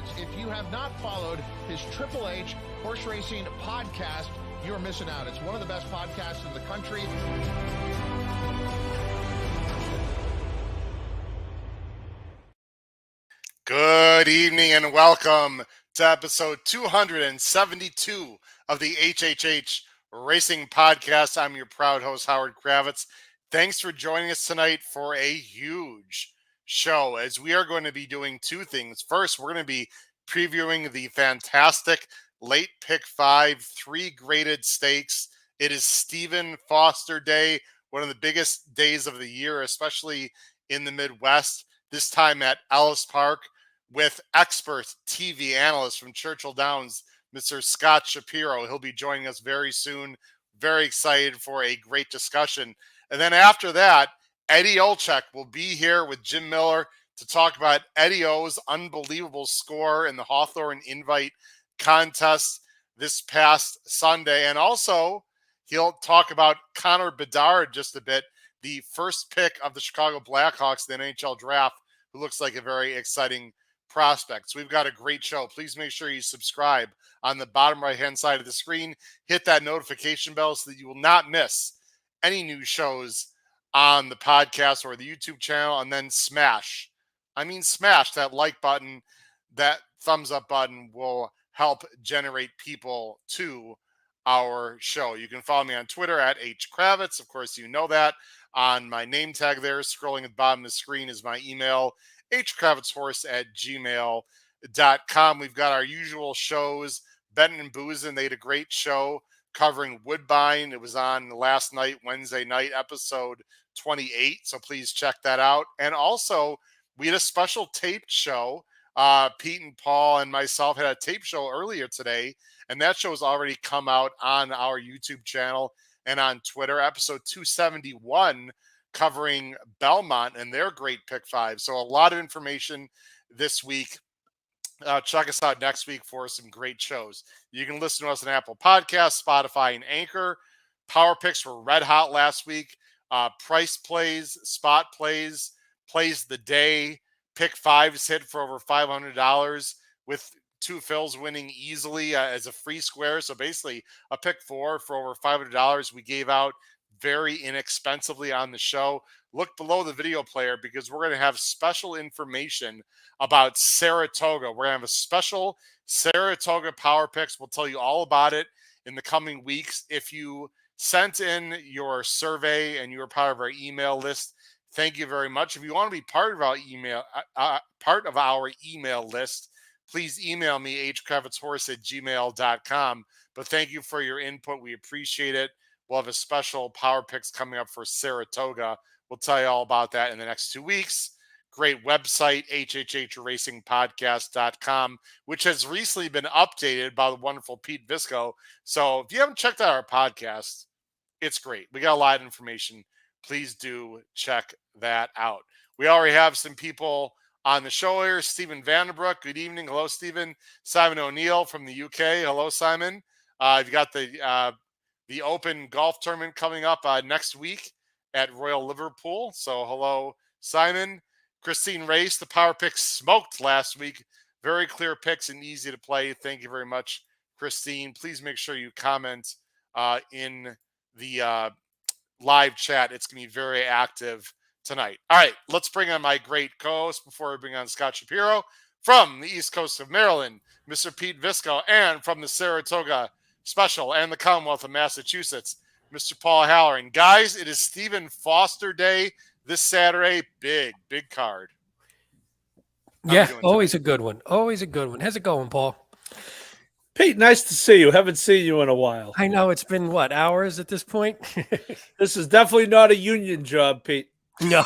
minutes. If you have not followed his Triple H horse racing podcast, you're missing out. It's one of the best podcasts in the country. Good evening and welcome to episode 272 of the HHH Racing Podcast. I'm your proud host, Howard Kravitz. Thanks for joining us tonight for a huge show, as we are going to be doing two things. First, we're going to be previewing the fantastic late pick 5, 3 graded stakes. It is Stephen Foster Day, one of the biggest days of the year, especially in the Midwest, this time at Ellis Park, with expert TV analyst from Churchill Downs, Mr. Scott Shapiro. He'll be joining us very soon. Very excited for a great discussion. And then after that, Eddie Olczyk will be here with Jim Miller to talk about Eddie O's unbelievable score in the Hawthorne Invite Contest this past Sunday. And also, he'll talk about Connor Bedard just a bit, the first pick of the Chicago Blackhawks in the NHL draft, who looks like a very exciting prospect. So we've got a great show. Please make sure you subscribe on the bottom right-hand side of the screen. Hit that notification bell so that you will not miss any new shows on the podcast or the YouTube channel, and then smash that like button. That thumbs up button will help generate people to our show. You can follow me on Twitter at HKravitz. Of course, you know that. On my name tag there, scrolling at the bottom of the screen, is my email, hkravitzhorse@gmail.com. We've got our usual shows. Bettin and Boozin, they had a great show covering Woodbine. It was on last night, Wednesday night, episode 28. So please check that out. And also, we had a special taped show. Pete and Paul and myself had a tape show earlier today, and that show has already come out on our YouTube channel and on Twitter. Episode 271, covering Belmont and their great pick 5. So a lot of information this week. Check us out next week for some great shows. You can listen to us on Apple Podcasts, Spotify, and Anchor. Power picks were red hot last week. Price plays, spot plays, plays the day. Pick 5s hit for over $500, with 2 fills winning easily as a free square. So basically a pick 4 for over $500 we gave out very inexpensively on the show. Look below the video player, because we're going to have special information about Saratoga. We're going to have a special Saratoga Power Picks. We'll tell you all about it in the coming weeks. If you sent in your survey and you were part of our email list, thank you very much. If you want to be part of our email list, please email me, hkravitzhorse@gmail.com. But thank you for your input. We appreciate it. We'll have a special Power Picks coming up for Saratoga. We'll tell you all about that in the next 2 weeks. Great website, hhhracingpodcast.com, which has recently been updated by the wonderful Pete Visco. So if you haven't checked out our podcast, it's great. We got a lot of information. Please do check that out. We already have some people on the show here. Stephen Vanderbrook, good evening. Hello, Stephen. Simon O'Neill from the UK. Hello, Simon. You've got the Open Golf Tournament coming up next week at Royal Liverpool. So hello, Simon. Christine Race, the Power Picks smoked last week. Very clear picks and easy to play. Thank you very much, Christine. Please make sure you comment in the live chat. It's going to be very active tonight. All right, let's bring on my great co-host before we bring on Scott Shapiro from the East Coast of Maryland, Mr. Pete Visco, and from the Saratoga Special and the Commonwealth of Massachusetts, Mr. Paul Halloran. Guys, it is Stephen Foster Day this Saturday. Big card. Yeah, always a good one. Always a good one. How's it going, Paul? Pete, nice to see you. Haven't seen you in a while. I know, it's been, hours at this point? This is definitely not a union job, Pete. No.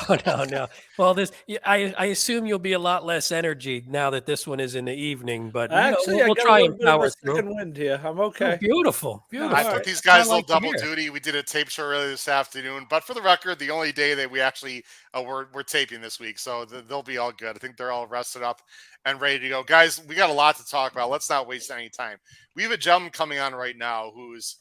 Well, I assume you'll be a lot less energy now that this one is in the evening, but actually, we'll try and power through. Second wind here. I'm okay. Oh, beautiful. I put these guys a little double duty. We did a tape show earlier this afternoon, but for the record, the only day that we actually we're taping this week, so they'll be all good. I think they're all rested up and ready to go. Guys, we got a lot to talk about. Let's not waste any time. We have a gentleman coming on right now who's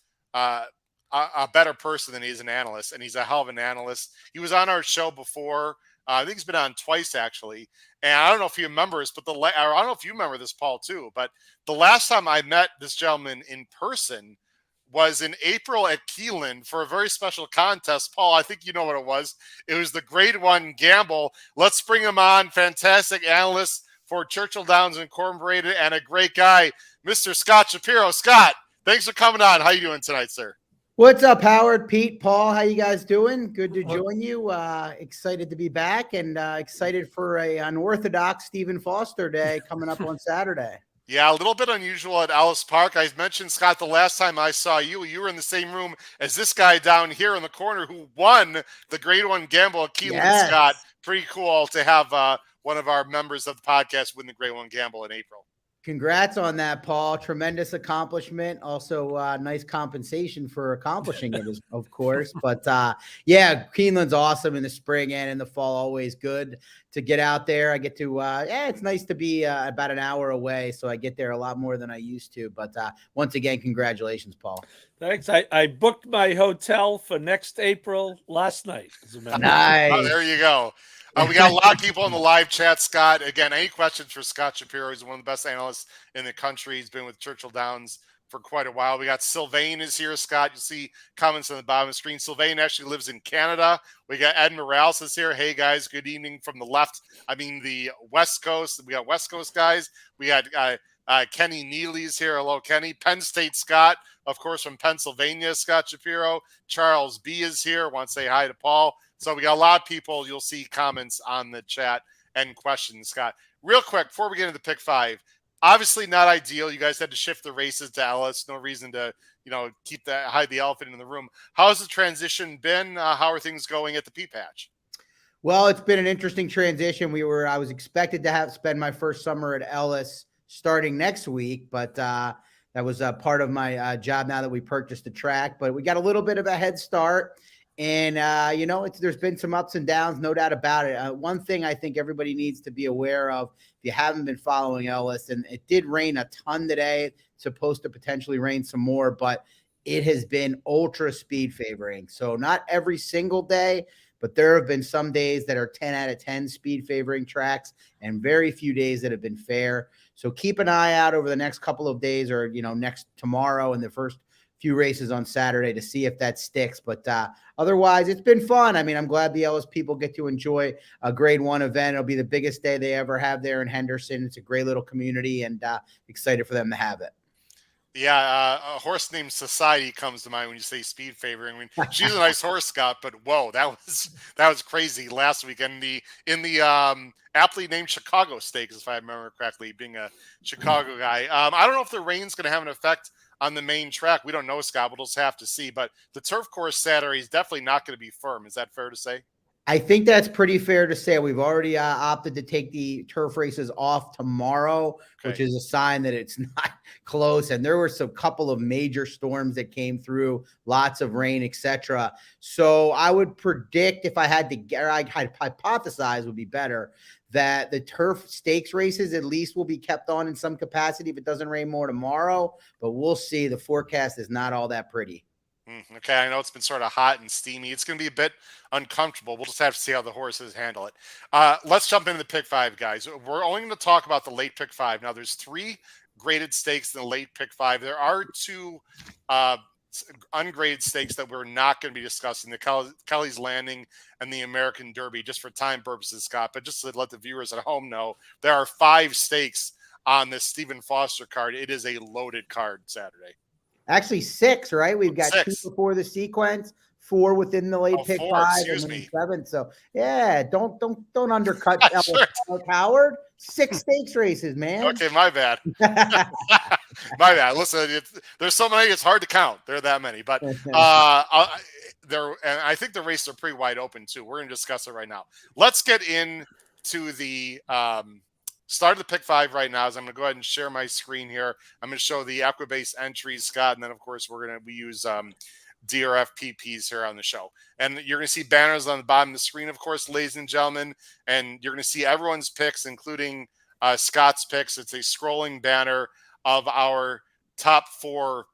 a better person than he is an analyst, and he's a hell of an analyst. He was on our show before I think he's been on twice actually. And I don't know if he remembers, but I don't know if you remember this, Paul, too. But the last time I met this gentleman in person was in April at Keeneland for a very special contest. Paul, I think you know what it was. It was the Grade 1 Gamble. Let's bring him on. Fantastic analyst for Churchill Downs Incorporated and a great guy, Mr. Scott Shapiro. Scott, thanks for coming on. How you doing tonight, sir? What's up, Howard, Pete, Paul? How you guys doing? Good to join you. Excited to be back and excited for a unorthodox Stephen Foster Day coming up on Saturday. Yeah, a little bit unusual at Ellis Park. I mentioned, Scott, the last time I saw you, you were in the same room as this guy down here in the corner who won the Grade 1 Gamble at Keeneland. Yes. Scott, pretty cool to have one of our members of the podcast win the Grade 1 Gamble in April. Congrats on that, Paul. Tremendous accomplishment. Also, nice compensation for accomplishing it, of course. But yeah, Keeneland's awesome in the spring and in the fall. Always good to get out there. I get to, it's nice to be about an hour away, so I get there a lot more than I used to. But once again, congratulations, Paul. Thanks. I booked my hotel for next April last night. Nice. Oh, there you go. We got a lot of people in the live chat, Scott. Again, any questions for Scott Shapiro? He's one of the best analysts in the country. He's been with Churchill Downs for quite a while. We got Sylvain is here, Scott. You see comments on the bottom of the screen. Sylvain actually lives in Canada. We got Ed Morales is here. Hey, guys, good evening from the left. I mean, the West Coast. We got West Coast guys. We got Kenny Neely's here. Hello, Kenny. Penn State Scott, of course, from Pennsylvania, Scott Shapiro. Charles B is here. Want to say hi to Paul. So we got a lot of people. You'll see comments on the chat and questions, Scott. Real quick, before we get into pick 5, obviously not ideal. You guys had to shift the races to Ellis. No reason to, hide the elephant in the room. How has the transition been? How are things going at the Pea Patch? Well, it's been an interesting transition. I was expected to spend my first summer at Ellis starting next week, but that was a part of my job now that we purchased the track. But we got a little bit of a head start. And, there's been some ups and downs, no doubt about it. One thing I think everybody needs to be aware of, if you haven't been following Ellis, and it did rain a ton today, it's supposed to potentially rain some more, but it has been ultra speed favoring. So not every single day, but there have been some days that are 10 out of 10 speed favoring tracks and very few days that have been fair. So keep an eye out over the next couple of days or, next tomorrow and the first few races on Saturday to see if that sticks. But otherwise, it's been fun. I mean, I'm glad the Ellis people get to enjoy a Grade 1 event. It'll be the biggest day they ever have there in Henderson. It's a great little community and excited for them to have it. Yeah, a horse named Society comes to mind when you say speed favoring. I mean, she's a nice horse, Scott, but whoa, that was crazy last week. And in the aptly named Chicago Stakes, if I remember correctly, being a Chicago guy. I don't know if the rain's going to have an effect on the main track. We don't know, Scott. We'll just have to see. But the turf course Saturday is definitely not going to be firm. Is that fair to say? I think that's pretty fair to say. We've already opted to take the turf races off tomorrow, which is a sign that it's not close. And there were some couple of major storms that came through, lots of rain, etc. So I would predict, if I had to, or I'd hypothesize would be better, that the turf stakes races at least will be kept on in some capacity if it doesn't rain more tomorrow. But we'll see. The forecast is not all that pretty. Okay, I know it's been sort of hot and steamy. It's going to be a bit uncomfortable. We'll just have to see how the horses handle it. Let's jump into the pick 5, guys. We're only going to talk about the late pick 5. Now, there's 3 graded stakes in the late pick 5. There are 2 ungraded stakes that we're not going to be discussing, the Kelly's Landing and the American Derby, just for time purposes, Scott. But just to let the viewers at home know, there are 5 stakes on this Stephen Foster card. It is a loaded card Saturday. Actually 6, right? We've got 6. 2 before the sequence, 4 within the late pick 5, and then 7. So yeah, don't undercut Howard. 6 stakes races, man. Okay, my bad. My bad. Listen, there's so many; it's hard to count. There are that many, but and I think the races are pretty wide open too. We're going to discuss it right now. Let's get into the start of the pick 5 right now. As I'm going to go ahead and share my screen here. I'm going to show the Equibase entries, Scott, and then of course we use DRF PPs here on the show. And you're going to see banners on the bottom of the screen, of course, ladies and gentlemen, and you're going to see everyone's picks, including Scott's picks. It's a scrolling banner of our top 4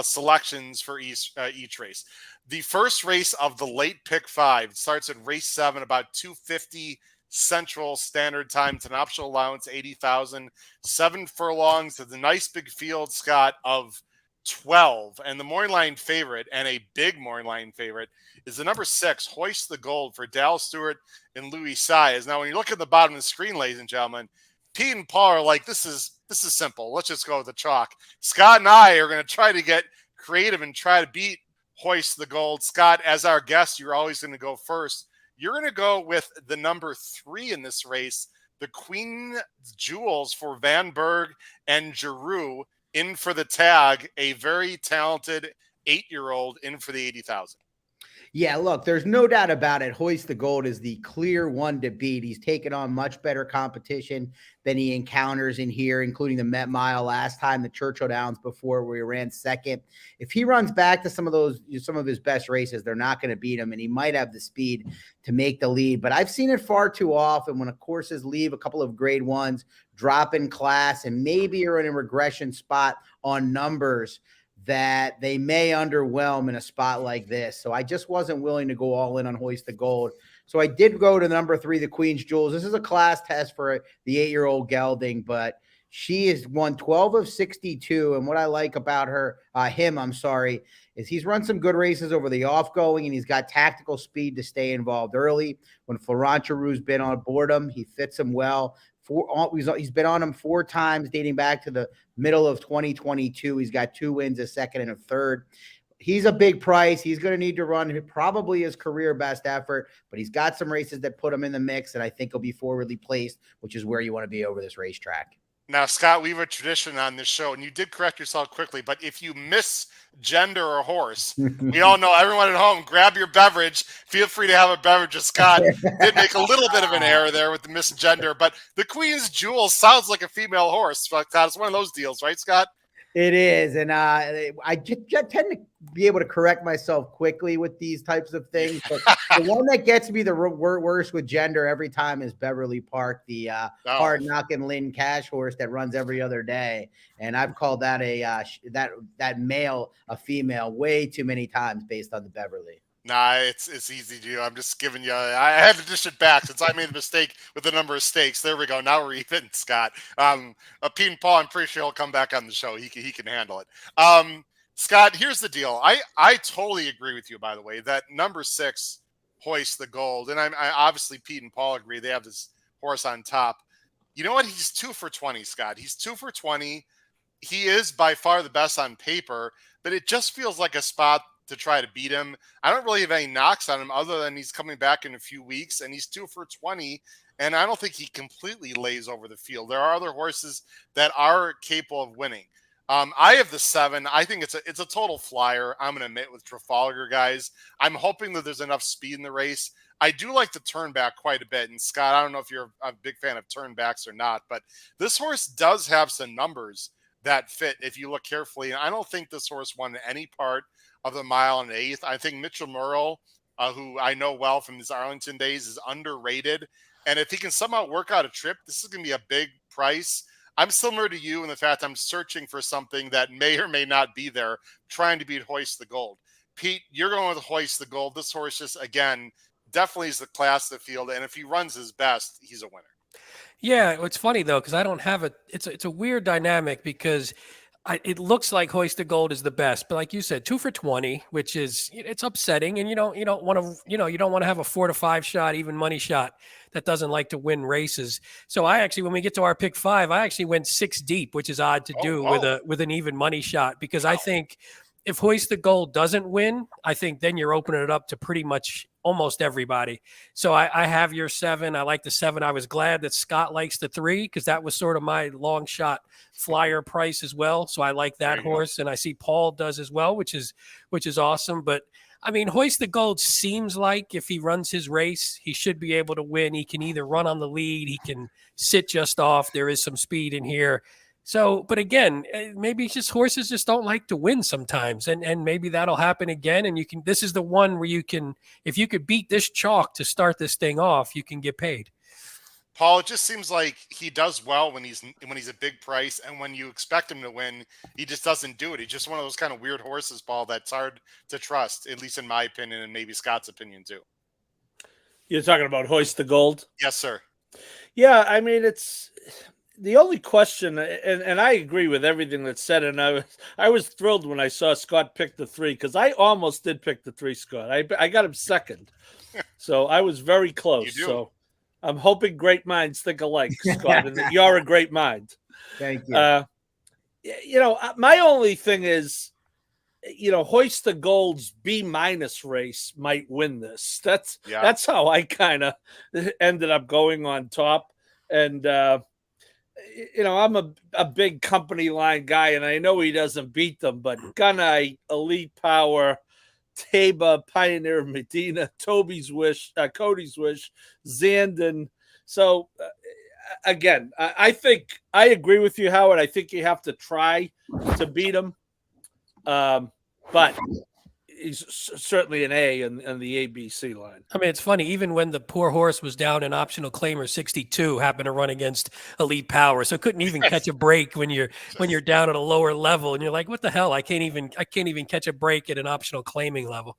selections for each race. The first race of the late pick 5 starts at race 7, about 2:50 Central Standard Time. It's an optional allowance, 80,000, 7 furlongs to the nice big field, Scott, of 12. And the morning line favorite, and a big morning line favorite, is the number 6, Hoist the Gold, for Dal Stewart and Louis Saez. Now, when you look at the bottom of the screen, ladies and gentlemen, Pete and Paul are like, this is simple. Let's just go with the chalk. Scott and I are going to try to get creative and try to beat Hoist the Gold. Scott, as our guest, you're always going to go first. You're going to go with the number 3 in this race, the Queen Jewels for Van Berg and Giroux, in for the tag, a very talented 8-year-old in for the 80,000. Yeah, look, there's no doubt about it. Hoist the Gold is the clear one to beat. He's taken on much better competition than he encounters in here, including the Met Mile last time, the Churchill Downs before, where he ran second. If he runs back to some of his best races, they're not going to beat him, and he might have the speed to make the lead. But I've seen it far too often when horses leave a couple of grade 1s, drop in class, and maybe you're in a regression spot on numbers, that they may underwhelm in a spot like this. So I just wasn't willing to go all in on Hoist the Gold. So I did go to number 3, the Queen's Jewels. This is a class test for the 8-year-old gelding, but she has won 12 of 62. And what I like about him, is he's run some good races over the off-going, and he's got tactical speed to stay involved early. When Florent Giroux's been on board him, he fits him well. He's been on him 4 times dating back to the middle of 2022. He's got 2 wins, a second and a third. He's a big price. He's going to need to run probably his career best effort, but he's got some races that put him in the mix, and I think he'll be forwardly placed, which is where you want to be over this racetrack. Now, Scott, we have a tradition on this show, and you did correct yourself quickly, but if you misgender a horse, we all know, everyone at home, grab your beverage. Feel free to have a beverage. Scott did make a little bit of an error there with the misgender, but the Queen's Jewel sounds like a female horse. Scott, it's one of those deals, right, Scott? It is, and I tend to be able to correct myself quickly with these types of things. But the one that gets me the worst with gender every time is Beverly Park, the hard-knocking Lynn Cash horse that runs every other day. And I've called that that male a female way too many times based on the Beverly. Nah, it's easy to do. I'm just giving you. I had to dish it back since I made a mistake with the number of stakes. There we go. Now we're even, Scott. Pete and Paul, I'm pretty sure he'll come back on the show. He can handle it. Scott, here's the deal. I totally agree with you, by the way, that number 6, Hoist the Gold, and I obviously Pete and Paul agree. They have this horse on top. You know what? He's 2 for 20, Scott. He's 2 for 20. He is by far the best on paper, but it just feels like a spot to try to beat him. I don't really have any knocks on him other than he's coming back in a few weeks, and he's 2 for 20, and I don't think he completely lays over the field. There are other horses that are capable of winning. I have the 7. I think it's a total flyer, I'm going to admit, with Trafalgar, guys. I'm hoping that there's enough speed in the race. I do like the turn back quite a bit, and Scott, I don't know if you're a big fan of turn backs or not, but this horse does have some numbers that fit if you look carefully, and I don't think this horse won any part of the mile and 1/8. I think Mitchell Murrow, who I know well from his Arlington days, is underrated. And if he can somehow work out a trip, this is going to be a big price. I'm similar to you in the fact I'm searching for something that may or may not be there, trying to beat Hoist the Gold. Pete, you're going with Hoist the Gold. This horse just, again, definitely is the class of the field. And if he runs his best, he's a winner. Yeah, it's funny, though, because I don't have it. It's a weird dynamic because it looks like Hoist the Gold is the best, but like you said, 2 for 20, which is, it's upsetting, and you don't want to have a 4 to 5 shot, even money shot that doesn't like to win races. So when we get to our pick 5, I actually went 6 deep, which is odd to do with an even money shot, because I think if Hoist the Gold doesn't win, I think then you're opening it up to pretty much almost everybody. So I have your 7. I like the 7. I was glad that Scott likes the 3 because that was sort of my long shot flyer price as well. So I like that horse, and I see Paul does as well, which is awesome. But I mean, Hoist the Gold seems like if he runs his race, he should be able to win. He can either run on the lead, he can sit just off. There is some speed in here. So, but again, maybe it's just horses just don't like to win sometimes, and maybe that'll happen again. And this is the one where if you could beat this chalk to start this thing off, you can get paid. Paul, it just seems like he does well when he's a big price, and when you expect him to win, he just doesn't do it. He's just one of those kind of weird horses, Paul, that's hard to trust, at least in my opinion, and maybe Scott's opinion too. You're talking about Hoist the Gold? Yes, sir. Yeah, I mean, it's the only question, and I agree with everything that's said, and I was thrilled when I saw Scott pick the 3, because I almost did pick the 3, Scott. I got him second, so I was very close. You do. So I'm hoping great minds think alike, Scott, and that you're a great mind. Thank you. My only thing is, Hoist the Gold's B- race might win this. That's how I kind of ended up going on top. And, I'm a big company line guy, and I know he doesn't beat them, but Gunite, Elite Power, Taba, Pioneer, Medina, Cody's Wish, Zandon. So, again, I think I agree with you, Howard. I think you have to try to beat him. But he's certainly an A in the ABC line. I mean, it's funny. Even when the poor horse was down in optional claimer 62, happened to run against Elite Power, so couldn't even catch a break when you're down at a lower level, and you're like, what the hell? I can't even catch a break at an optional claiming level.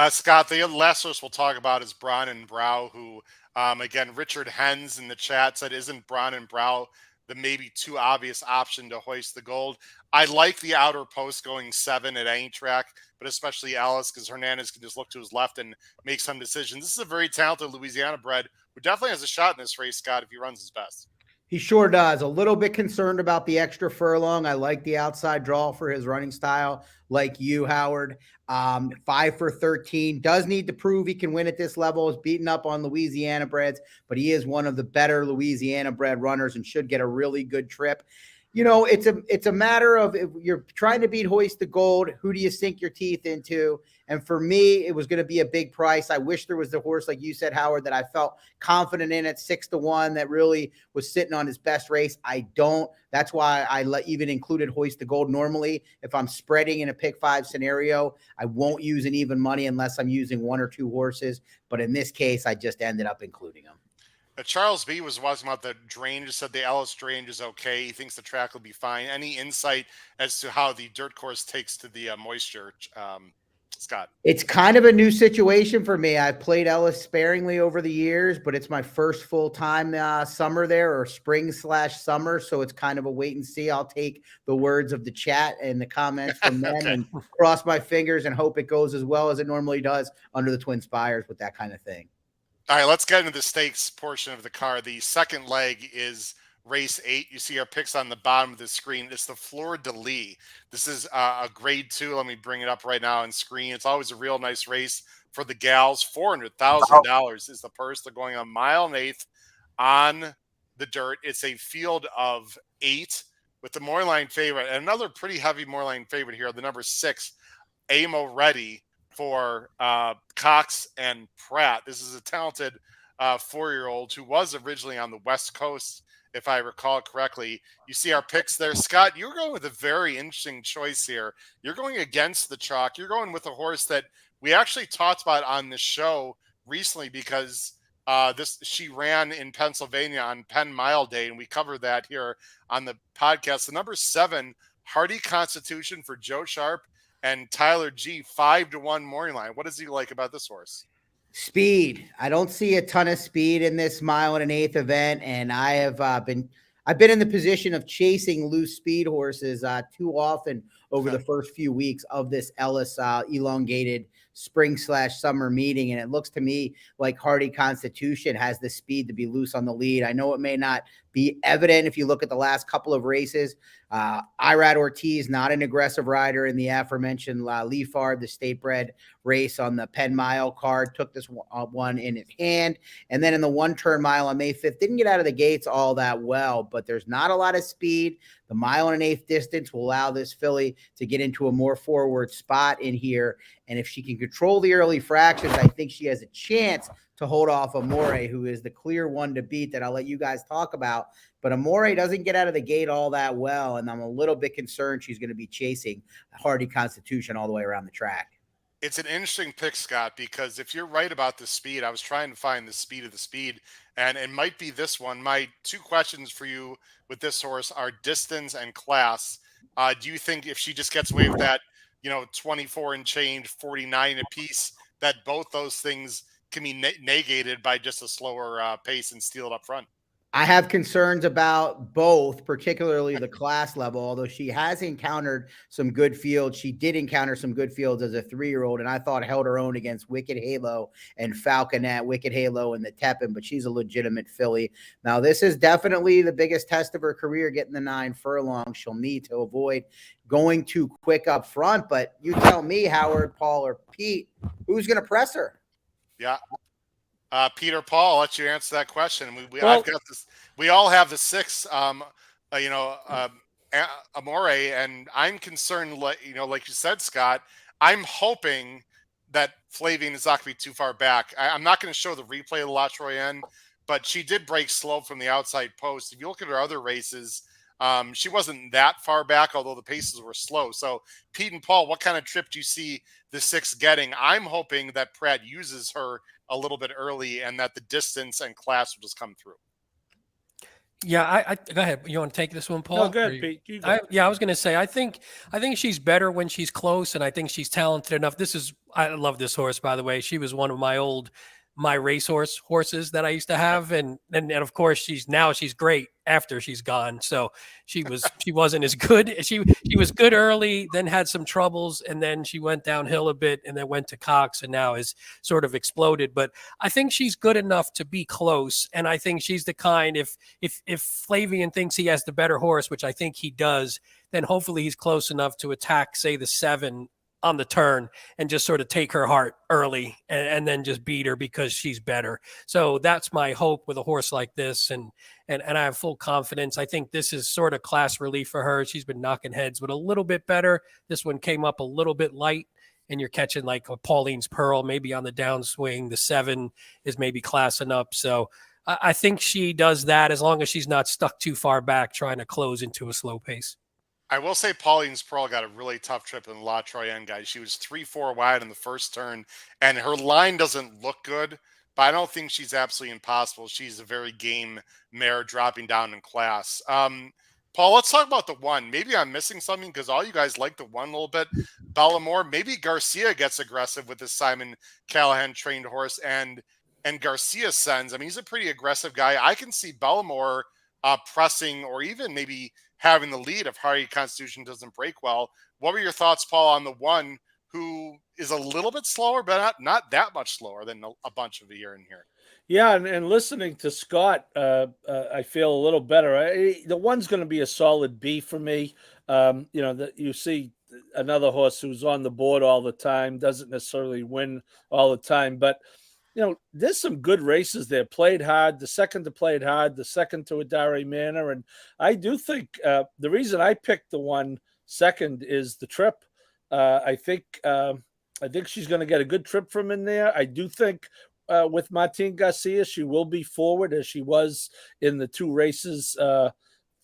Scott, the last source we'll talk about is Braun and Brow, who, again, Richard Hens in the chat said, isn't Braun and Brow the maybe too obvious option to Hoist the Gold? I like the outer post going 7 at any track, but especially Ellis, because Hernandez can just look to his left and make some decisions. This is a very talented Louisiana bred who definitely has a shot in this race, Scott, if he runs his best. He sure does. A little bit concerned about the extra furlong. I like the outside draw for his running style, like you, Howard. 5 for 13. Does need to prove he can win at this level. Is beaten up on Louisiana breds, but he is one of the better Louisiana bred runners and should get a really good trip. It's a matter of, if you're trying to beat Hoist the Gold, who do you sink your teeth into? And for me, it was going to be a big price. I wish there was the horse, like you said, Howard, that I felt confident in at 6-1 that really was sitting on his best race. I don't. That's why I even included Hoist the Gold. Normally, if I'm spreading in a pick 5 scenario, I won't use an even money unless I'm using 1 or 2 horses. But in this case, I just ended up including them. Charles B was watching about the drainage, said the Ellis drainage is okay. He thinks the track will be fine. Any insight as to how the dirt course takes to the moisture, Scott? It's kind of a new situation for me. I've played Ellis sparingly over the years, but it's my first full-time summer there, or spring/summer. So it's kind of a wait and see. I'll take the words of the chat and the comments from them Okay. and cross my fingers and hope it goes as well as it normally does under the Twin Spires with that kind of thing. All right, let's get into the stakes portion of the card. The second leg is race 8. You see our picks on the bottom of the screen. It's the Fleur de Lis. This is a grade 2. Let me bring it up right now on screen. It's always a real nice race for the gals. $400,000 is the purse. They're going a 1.8 miles on the dirt. It's a field of 8 with the Moorline favorite, and another pretty heavy Moorline favorite here, the number 6, Amo Ready, for Cox and Pratt. This is a talented 4-year-old who was originally on the West Coast, if I recall correctly. You see our picks there. Scott, you're going with a very interesting choice here. You're going against the chalk. You're going with a horse that we actually talked about on the show recently, because she ran in Pennsylvania on Penn Mile Day, and we covered that here on the podcast. The number 7, Hardy Constitution for Joe Sharp and Tyler G, 5-1 morning line. What does he like about this horse? Speed. I don't see a ton of speed in this 1 1/8 event, and I've been in the position of chasing loose speed horses too often over the first few weeks of this Ellis elongated spring/summer meeting, and it looks to me like Hardy Constitution has the speed to be loose on the lead. I know it may not be evident if you look at the last couple of races. Irad Ortiz, not an aggressive rider in the aforementioned Leafard, the state bred race on the Penn Mile card, took this one in his hand. And then in the 1-turn mile on May 5th, didn't get out of the gates all that well, but there's not a lot of speed. The 1 1/8 distance will allow this filly to get into a more forward spot in here. And if she can control the early fractions, I think she has a chance to hold off Amore, who is the clear one to beat that I'll let you guys talk about. But Amore doesn't get out of the gate all that well, and I'm a little bit concerned she's going to be chasing Hardy Constitution all the way around the track. It's an interesting pick, Scott, because if you're right about the speed, I was trying to find the speed of the speed, and it might be this one. My two questions for you with this horse are distance and class. Do you think if she just gets away with that, 24 and change, 49 apiece, that both those things can be negated by just a slower pace and steal it up front? I have concerns about both, particularly the class level, although she has encountered some good fields. She did encounter some good fields as a 3-year-old, and I thought held her own against Wicked Halo and Falconet, Wicked Halo and the Tepin, but she's a legitimate filly. Now, this is definitely the biggest test of her career, getting the 9 furlongs. She'll need to avoid going too quick up front, but you tell me, Howard, Paul, or Pete, who's going to press her? Yeah. Peter, Paul, I'll let you answer that question. I've got this. We all have the 6, Amore, and I'm concerned. Like you said, Scott, I'm hoping that Flavian is not going to be too far back. I'm not going to show the replay of the La Troyenne, but she did break slow from the outside post. If you look at her other races, she wasn't that far back, although the paces were slow. So, Pete and Paul, what kind of trip do you see the 6 getting? I'm hoping that Pratt uses her a little bit early and that the distance and class will just come through. Yeah, I go ahead. You want to take this one, Paul? No, good, Pete. I was going to say, I think she's better when she's close, and I think she's talented enough. I love this horse, by the way. She was one of my racehorse horses that I used to have. And of course she's great after she's gone. So she wasn't as good. She was good early, then had some troubles, and then she went downhill a bit and then went to Cox and now is sort of exploded. But I think she's good enough to be close. And I think she's the kind, if Flavian thinks he has the better horse, which I think he does, then hopefully he's close enough to attack, say, the 7 on the turn and just sort of take her heart early and then just beat her because she's better. So that's my hope with a horse like this. And I have full confidence. I think this is sort of class relief for her. She's been knocking heads with a little bit better. This one came up a little bit light, and you're catching like a Pauline's Pearl, maybe on the downswing. The 7 is maybe classing up. So I think she does that as long as she's not stuck too far back trying to close into a slow pace. I will say Pauline's Pearl got a really tough trip in the La Troyenne, guys. She was 3-4 wide in the first turn, and her line doesn't look good, but I don't think she's absolutely impossible. She's a very game mare dropping down in class. Paul, let's talk about the 1. Maybe I'm missing something because all you guys like the 1 a little bit. Bellamore, maybe Garcia gets aggressive with this Simon Callahan trained horse, and Garcia sends. I mean, he's a pretty aggressive guy. I can see Bellamore pressing or even maybe having the lead if Hardy Constitution doesn't break well. What were your thoughts, Paul, on the 1 who is a little bit slower, but not that much slower than a bunch of here and here? Yeah, and listening to Scott, I feel a little better. The 1's going to be a solid B for me. You see another horse who's on the board all the time, doesn't necessarily win all the time, but there's some good races there. Played Hard, the second to Played Hard, the second to Adare Manor. And I do think the reason I picked the 1 second is the trip. I think she's going to get a good trip from in there. I do think with Martin Garcia, she will be forward as she was in the 2 races,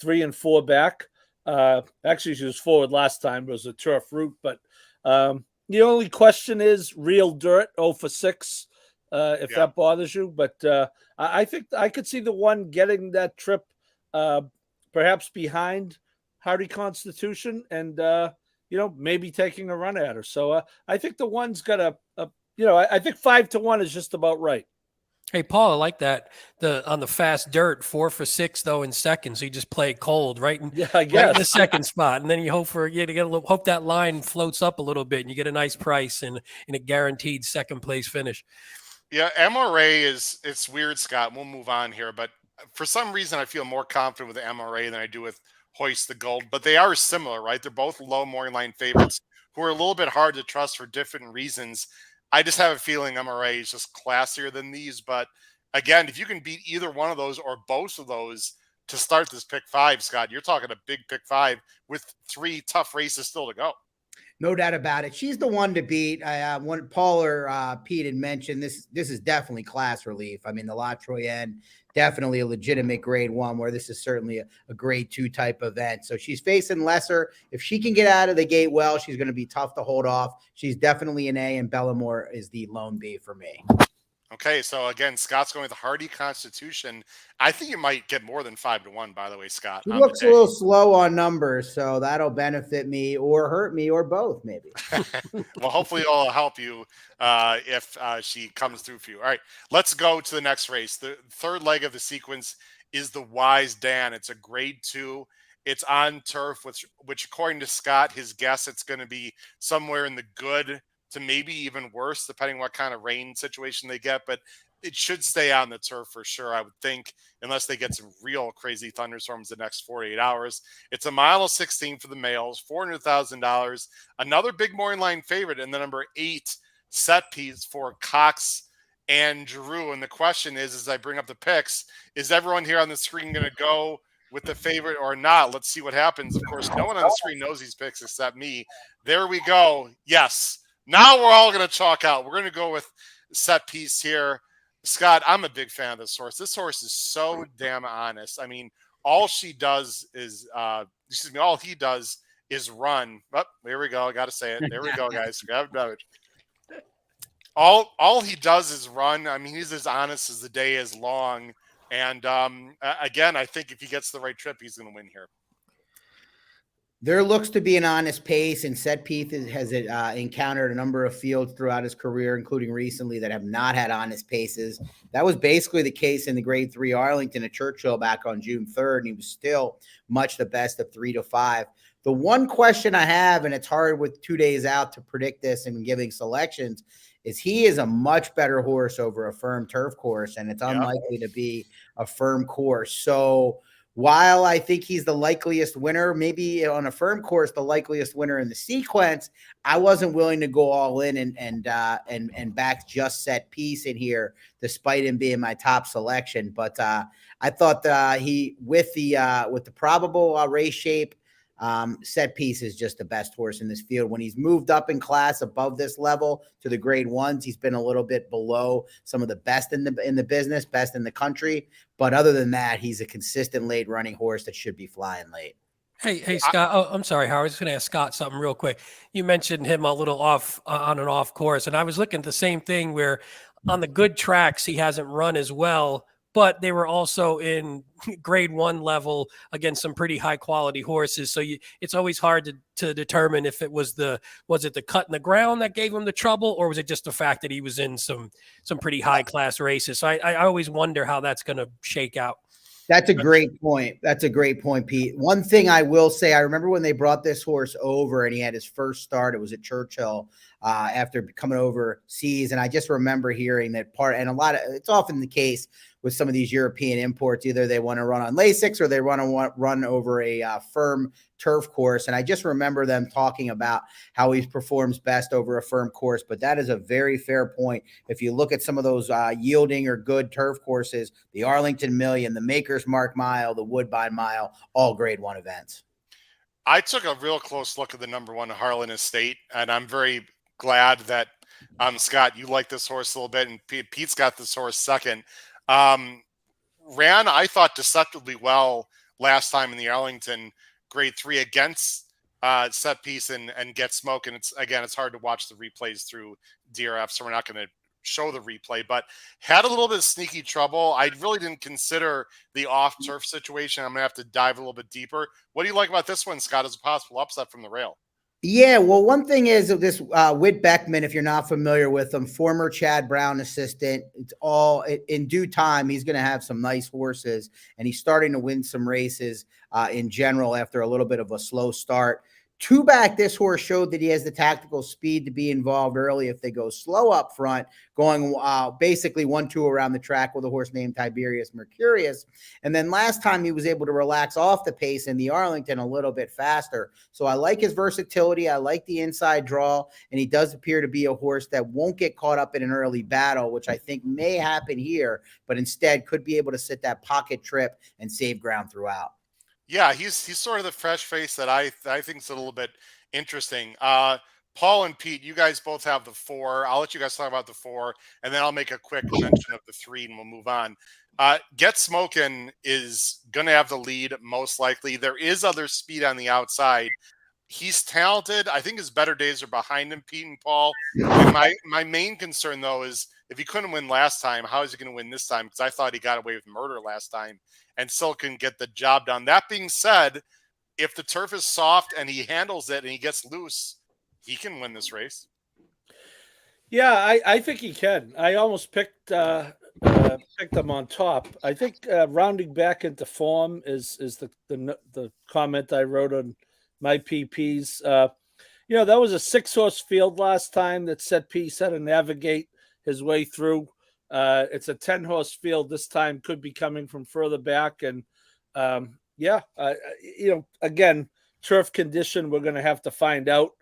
3 and 4 back. Actually, she was forward last time. It was a turf route. But the only question is real dirt, 0 for 6. If that bothers you, but I think I could see the 1 getting that trip, perhaps behind Hardy Constitution, and maybe taking a run at her. So I think the 1's got I think 5-1 is just about right. Hey, Paul, I like that. On the fast dirt, 4 for 6 though in second, so you just play cold right in the second spot, and then you hope hope that line floats up a little bit, and you get a nice price and a guaranteed second place finish. Yeah, MRA it's weird, Scott. We'll move on here, but for some reason I feel more confident with MRA than I do with Hoist the Gold. But they are similar, right? They're both low morning line favorites who are a little bit hard to trust for different reasons. I just have a feeling MRA is just classier than these. But again, if you can beat either one of those or both of those to start this pick 5, Scott, you're talking a big pick 5 with 3 tough races still to go. No doubt about it. She's the one to beat. When Paul or Pete had mentioned this is definitely class relief. I mean, the La Troyenne, definitely a legitimate grade 1, where this is certainly a grade 2 type event. So she's facing lesser. If she can get out of the gate well, she's going to be tough to hold off. She's definitely an A, and Bellamore is the lone B for me. Okay, so again, Scott's going with the Hardy Constitution. I think you might get more than 5-1, by the way, Scott. She looks a little slow on numbers, so that'll benefit me or hurt me or both, maybe. Well, hopefully it'll help you if she comes through for you. All right, let's go to the next race. The third leg of the sequence is the Wise Dan. It's a grade 2. It's on turf, which according to Scott, his guess, it's going to be somewhere in the good to maybe even worse, depending what kind of rain situation they get. But it should stay on the turf for sure, I would think, unless they get some real crazy thunderstorms the next 48 hours. It's a mile of 16 for the males, $400,000. Another big morning line favorite in the number 8 set piece for Cox and Giroux. And the question is, as I bring up the picks, is everyone here on the screen going to go with the favorite or not? Let's see what happens. Of course, no one on the screen knows these picks except me. There we go. Yes. Now we're all going to chalk out. We're going to go with set piece here. Scott, I'm a big fan of this horse. This horse is so damn honest. I mean, all he does is run. Oh, there we go. I got to say it. There we go, guys. Grab a beverage. All he does is run. I mean, he's as honest as the day is long. And again, I think if he gets the right trip, he's going to win here. There looks to be an honest pace, and Set Piece has encountered a number of fields throughout his career, including recently, that have not had honest paces. That was basically the case in the grade 3 Arlington at Churchill back on June 3rd, and he was still much the best of 3 to 5. The one question I have, and it's hard with 2 days out to predict this and giving selections, is he is a much better horse over a firm turf course, and it's unlikely to be a firm course. So while I think he's the likeliest winner, maybe on a firm course, the likeliest winner in the sequence, I wasn't willing to go all in and back just Set Piece in here, despite him being my top selection. But I thought he, with the probable race shape, Set Piece is just the best horse in this field. When he's moved up in class above this level to the grade 1s, he's been a little bit below some of the best in the business, best in the country. But other than that, he's a consistent late running horse that should be flying late. Hey, Scott. Oh, I'm sorry, Howard. I was just going to ask Scott something real quick. You mentioned him a little off on an off course, and I was looking at the same thing where on the good tracks he hasn't run as well, but they were also in grade 1 level against some pretty high quality horses. So it's always hard to determine if was it the cut in the ground that gave him the trouble, or was it just the fact that he was in some pretty high class races. So I always wonder how that's going to shake out. That's a great point. That's a great point, Pete. One thing I will say, I remember when they brought this horse over and he had his first start, it was at Churchill after coming overseas. And I just remember hearing that part, and it's often the case with some of these European imports, either they want to run on Lasix or they want to run over a firm turf course. And I just remember them talking about how he performs best over a firm course. But that is a very fair point. If you look at some of those yielding or good turf courses, the Arlington Million, the Maker's Mark Mile, the Woodbine Mile, all grade 1 events. I took a real close look at the number 1 Harlan Estate, and I'm very glad that Scott, you like this horse a little bit, and Pete's got this horse second. Ran, I thought, deceptively well last time in the Arlington grade 3 against Set Piece and Get Smoke. And it's hard to watch the replays through DRF, so we're not going to show the replay, but had a little bit of sneaky trouble. I really didn't consider the off turf situation. I'm going to have to dive a little bit deeper. What do you like about this one, Scott, as a possible upset from the rail? Yeah, well, one thing is this Whit Beckman, if you're not familiar with him, former Chad Brown assistant. It's all in due time. He's going to have some nice horses, and he's starting to win some races in general after a little bit of a slow start. Two back, this horse showed that he has the tactical speed to be involved early if they go slow up front, going basically 1-2 around the track with a horse named Tiberius Mercurius. And then last time he was able to relax off the pace in the Arlington a little bit faster. So I like his versatility. I like the inside draw, and he does appear to be a horse that won't get caught up in an early battle, which I think may happen here, but instead could be able to sit that pocket trip and save ground throughout. Yeah, he's sort of the fresh face that I think is a little bit Interesting. Paul and Pete, you guys both have the 4. I'll let you guys talk about the 4, and then I'll make a quick mention of the 3, and we'll move on. Get Smokin' is going to have the lead most likely. There is other speed on the outside. He's talented. I think his better days are behind him, Pete and Paul. And my main concern, though, is if he couldn't win last time, how is he going to win this time? Because I thought he got away with murder last time and still can get the job done. That being said, if the turf is soft and he handles it and he gets loose, he can win this race. Yeah, I think he can. I almost picked him on top. I think rounding back into form is the comment I wrote on my PPs. That was a 6-horse field last time that Set Piece had to navigate his way through. It's a 10-horse field this time, could be coming from further back. And again, turf condition, we're going to have to find out.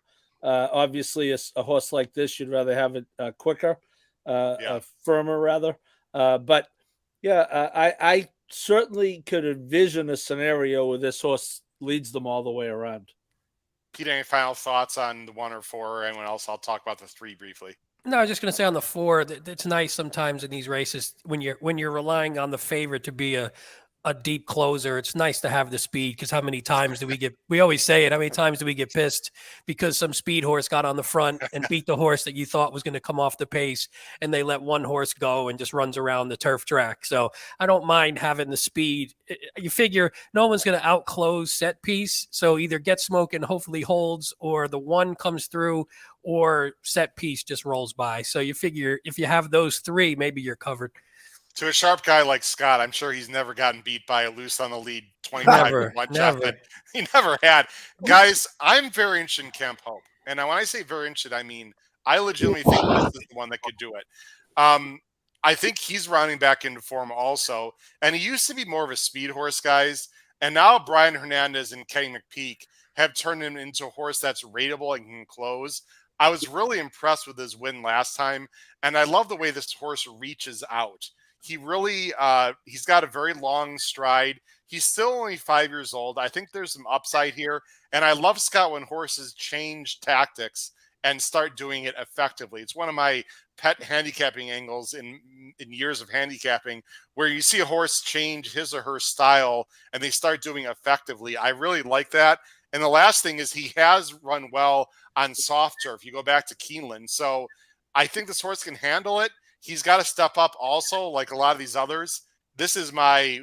Obviously, a horse like this, you'd rather have it quicker, firmer rather. But I certainly could envision a scenario where this horse leads them all the way around. Pete, any final thoughts on the 1 or 4 or anyone else? I'll talk about the 3 briefly. No, I was just going to say on the 4, it's nice sometimes in these races when you're relying on the favorite to be a deep closer. It's nice to have the speed, because how many times we always say it, how many times do we get pissed because some speed horse got on the front and beat the horse that you thought was going to come off the pace, and they let one horse go and just runs around the turf track. So I don't mind having the speed. You figure no one's going to outclose Set Piece. So either Get Smokin' hopefully holds, or the 1 comes through, or Set Piece just rolls by. So you figure if you have those 3, maybe you're covered. To a sharp guy like Scott, I'm sure he's never gotten beat by a loose on the lead 25-1 shot that he never had. Guys, I'm very interested in Camp Hope. And when I say very interested, I mean I legitimately think this is the one that could do it. I think he's rounding back into form also. And he used to be more of a speed horse, guys. And now Brian Hernandez and Kenny McPeak have turned him into a horse that's rateable and can close. I was really impressed with his win last time. And I love the way this horse reaches out. He really, he's got a very long stride. He's still only 5 years old. I think there's some upside here. And I love, Scott, when horses change tactics and start doing it effectively. It's one of my pet handicapping angles in years of handicapping, where you see a horse change his or her style and they start doing it effectively. I really like that. And the last thing is he has run well on soft turf. You go back to Keeneland. So I think this horse can handle it. He's got to step up also, like a lot of these others. This is my,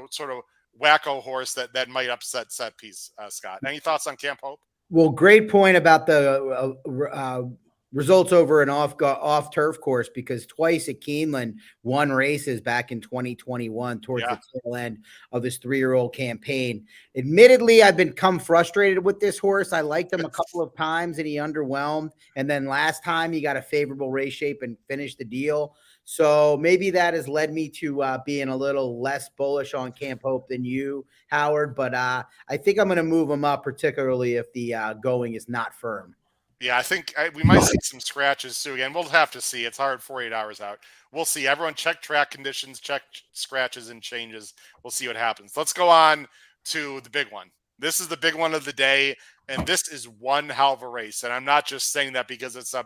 sort of wacko horse that might upset Set Piece, Scott. Any thoughts on Camp Hope? Well, great point about the results over an off turf course, because twice at Keeneland won races back in 2021 towards the tail end of his 3-year-old campaign. Admittedly, I've become frustrated with this horse. I liked him a couple of times and he underwhelmed. And then last time he got a favorable race shape and finished the deal. So maybe that has led me to being a little less bullish on Camp Hope than you, Howard. But I think I'm going to move him up, particularly if the going is not firm. Yeah, I think we might see some scratches too. Again, we'll have to see. It's hard 48 hours out. We'll see. Everyone check track conditions, check scratches and changes. We'll see what happens. Let's go on to the big one. This is the big one of the day, and this is one hell of a race. And I'm not just saying that because it's a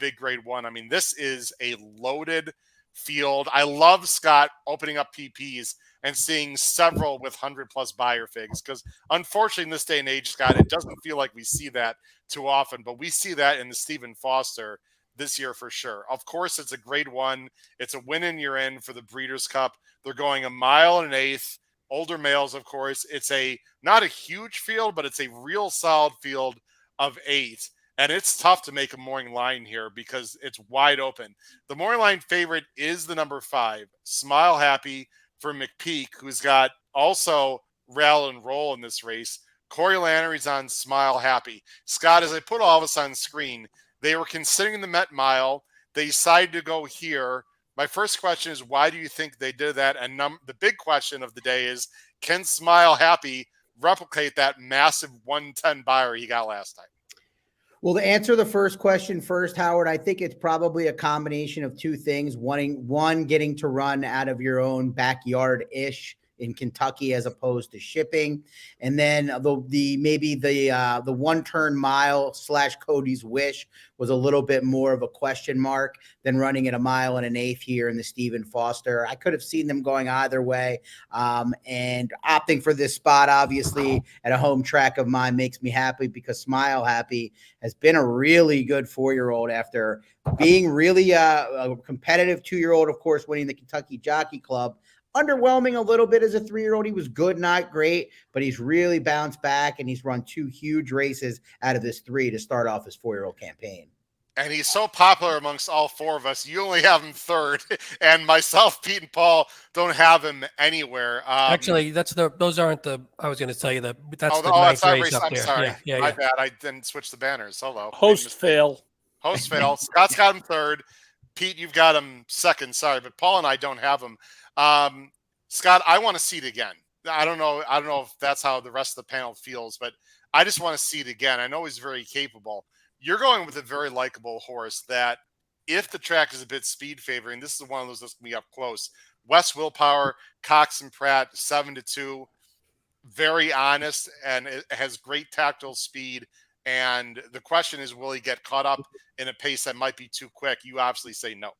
big grade 1. I mean, this is a loaded field. I love, Scott, opening up PPs and seeing several with 100+ buyer figs, because unfortunately in this day and age, Scott, it doesn't feel like we see that too often, but we see that in the Stephen Foster this year for sure. Of course, it's a grade 1. It's a win and you're in for the Breeders' Cup. They're going 1 1/8. Older males, of course. It's not a huge field, but it's a real solid field of 8. And it's tough to make a morning line here because it's wide open. The morning line favorite is the number 5, Smile Happy, for McPeak, who's got also rail and roll in this race. Corey Lannery's on Smile Happy. Scott, as I put all of us on screen, they were considering the Met Mile. They decided to go here. My first question is, why do you think they did that? And the big question of the day is, can Smile Happy replicate that massive 110 buyer he got last time? Well, to answer the first question first, Howard, I think it's probably a combination of two things. One, getting to run out of your own backyard-ish in Kentucky as opposed to shipping. And then the 1 turn mile / Cody's Wish was a little bit more of a question mark than running at 1 1/8 here in the Stephen Foster. I could have seen them going either way. And opting for this spot, obviously, at a home track of mine makes me happy because Smile Happy has been a really good 4-year-old after being really a competitive 2-year-old, of course, winning the Kentucky Jockey Club. Underwhelming a little bit as a 3-year-old. He was good, not great, but he's really bounced back, and he's run 2 huge races out of this 3 to start off his 4-year-old campaign. And he's so popular amongst all 4 of us. You only have him 3rd, and myself, Pete, and Paul don't have him anywhere. Actually, those aren't the. I was going to tell you that that's the that's ninth race up I'm there. sorry, Yeah. My bad. I didn't switch the banners. Hello. Host fail. Scott's got him 3rd. Pete, you've got him 2nd. Sorry, but Paul and I don't have him. Scott, I want to see it again. I don't know if that's how the rest of the panel feels, but I just want to see it again. I know he's very capable. You're going with a very likable horse that, if the track is a bit speed favoring, this is one of those that's going to be up close. West Willpower, Cox and Pratt, 7-2. Very honest, and it has great tactile speed. And the question is, will he get caught up in a pace that might be too quick? You obviously say no.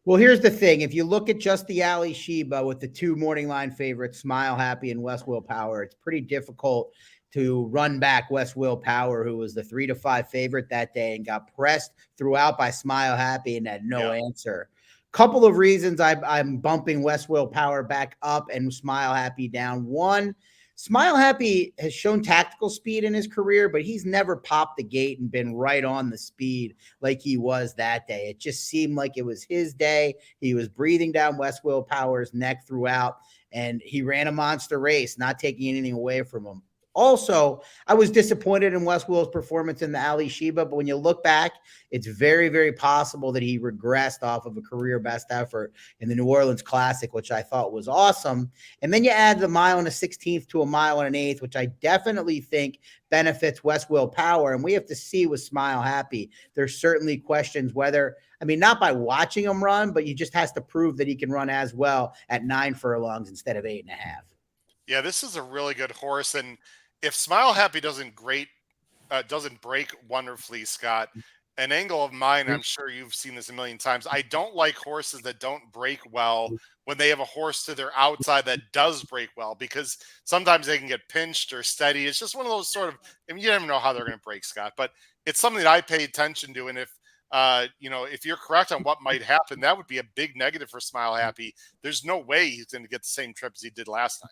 Well, here's the thing. If you look at just the Ali Sheba with the 2 morning line favorites, Smile Happy and West Willpower, it's pretty difficult to run back West Willpower, who was the 3-5 favorite that day and got pressed throughout by Smile Happy and had no answer. Couple of reasons I'm bumping West Willpower back up and Smile Happy down. One, Smile Happy has shown tactical speed in his career, but he's never popped the gate and been right on the speed like he was that day. It just seemed like it was his day. He was breathing down West Willpower's neck throughout, and he ran a monster race, not taking anything away from him. Also, I was disappointed in West Will's performance in the Ali Sheba, but when you look back, it's very, very possible that he regressed off of a career best effort in the New Orleans Classic, which I thought was awesome. And then you add the 1 1/16 to 1 1/8, which I definitely think benefits West Willpower. And we have to see with Smile Happy. There's certainly questions whether, not by watching him run, but he just has to prove that he can run as well at 9 furlongs instead of 8.5. Yeah, this is a really good horse, and if Smile Happy doesn't break wonderfully, Scott, an angle of mine, I'm sure you've seen this a million times. I don't like horses that don't break well when they have a horse to their outside that does break well, because sometimes they can get pinched or steady. It's just one of those sort of, you never know how they're going to break, Scott, but it's something that I pay attention to. And if you're correct on what might happen, that would be a big negative for Smile Happy. There's no way he's going to get the same trip as he did last time.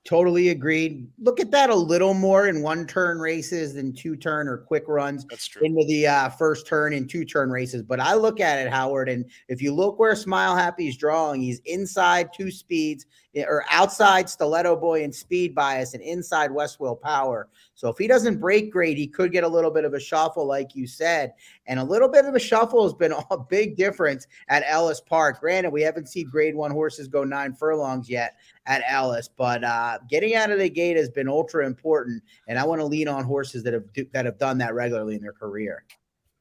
Totally agreed. Look at that a little more in 1-turn races than 2-turn or quick runs. That's true. Into the first turn and 2-turn races. But I look at it, Howard, and if you look where Smile Happy's drawing, he's inside 2 speeds, or outside Stiletto Boy and Speed Bias, and inside West Willpower. So if he doesn't break great, he could get a little bit of a shuffle, like you said. And a little bit of a shuffle has been a big difference at Ellis Park. Granted, we haven't seen grade 1 horses go 9 furlongs yet at Ellis, but getting out of the gate has been ultra important. And I want to lean on horses that have done that regularly in their career.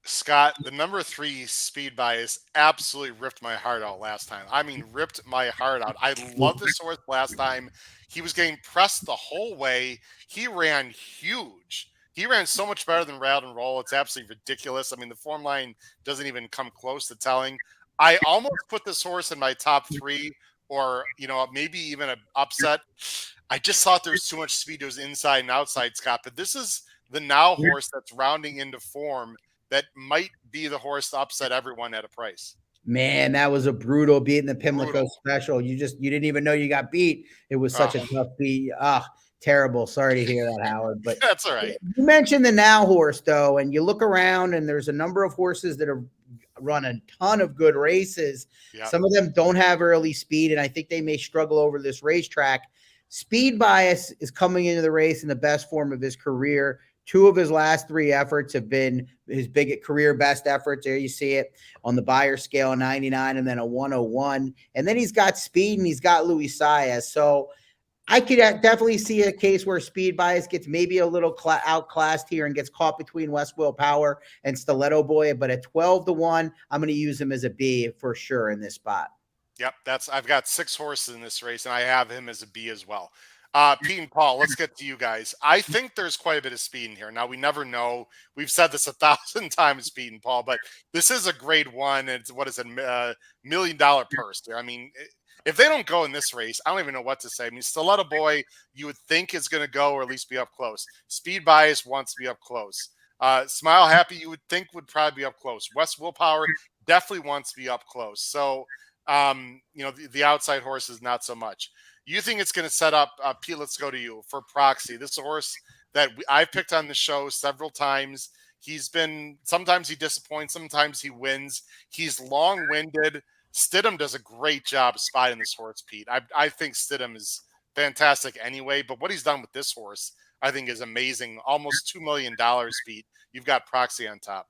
Scott, the number 3 Speed Bias absolutely ripped my heart out last time. Ripped my heart out. I love this horse last time. He was getting pressed the whole way. He ran huge. He ran so much better than Rattle and Roll. It's absolutely ridiculous. The form line doesn't even come close to telling. I almost put this horse in my top 3, or, maybe even an upset. I just thought there was too much speed to his inside and outside, Scott. But this is the now horse that's rounding into form that might be the horse to upset everyone at a price. Man, that was a brutal beat in the Pimlico Special. You didn't even know you got beat. It was such a tough beat. Terrible. Sorry to hear that, Howard. But that's all right. You mentioned the now horse, though, and you look around and there's a number of horses that have run a ton of good races. Yep. Some of them don't have early speed, and I think they may struggle over this racetrack. Speed Bias is coming into the race in the best form of his career. 2 of his last 3 efforts have been his big career best efforts. There you see it on the Beyer scale, a 99 and then a 101. And then he's got speed and he's got Luis Saez. So I could definitely see a case where Speed Bias gets maybe a little outclassed here and gets caught between West Willpower and Stiletto Boy. But at 12-1, I'm going to use him as a B for sure in this spot. Yep, I've got 6 horses in this race, and I have him as a B as well. Pete and Paul, let's get to you guys. I think there's quite a bit of speed in here. Now, we never know. We've said this 1,000 times, Pete and Paul, but this is a grade 1. And what is it, $1 million purse there? I mean, if they don't go in this race, I don't even know what to say. I mean, Stiletto Boy, you would think is going to go or at least be up close. Speed Bias wants to be up close. Smile Happy, you would think would probably be up close. West Willpower definitely wants to be up close. So, the outside horse is not so much. You think it's going to set up, Pete, let's go to you, for Proxy. This is a horse that I've picked on the show several times. Sometimes he disappoints, sometimes he wins. He's long-winded. Stidham does a great job spotting this horse, Pete. I think Stidham is fantastic anyway, but what he's done with this horse, I think, is amazing. Almost $2 million, Pete. You've got Proxy on top.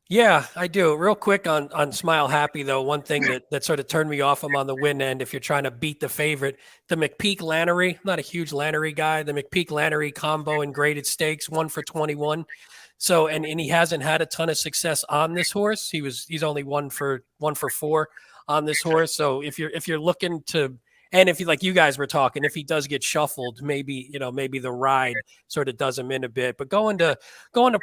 Yeah, I do. Real quick on Smile Happy, though, one thing that sort of turned me off him on the win end, if you're trying to beat the favorite, the McPeak-Lannery, not a huge Lannery guy, the McPeak-Lannery combo in graded stakes, 1 for 21. So, and he hasn't had a ton of success on this horse. He's only 1 for 4 on this horse. So if you're looking to, and if you, like you guys were talking, if he does get shuffled, maybe the ride sort of does him in a bit. But going to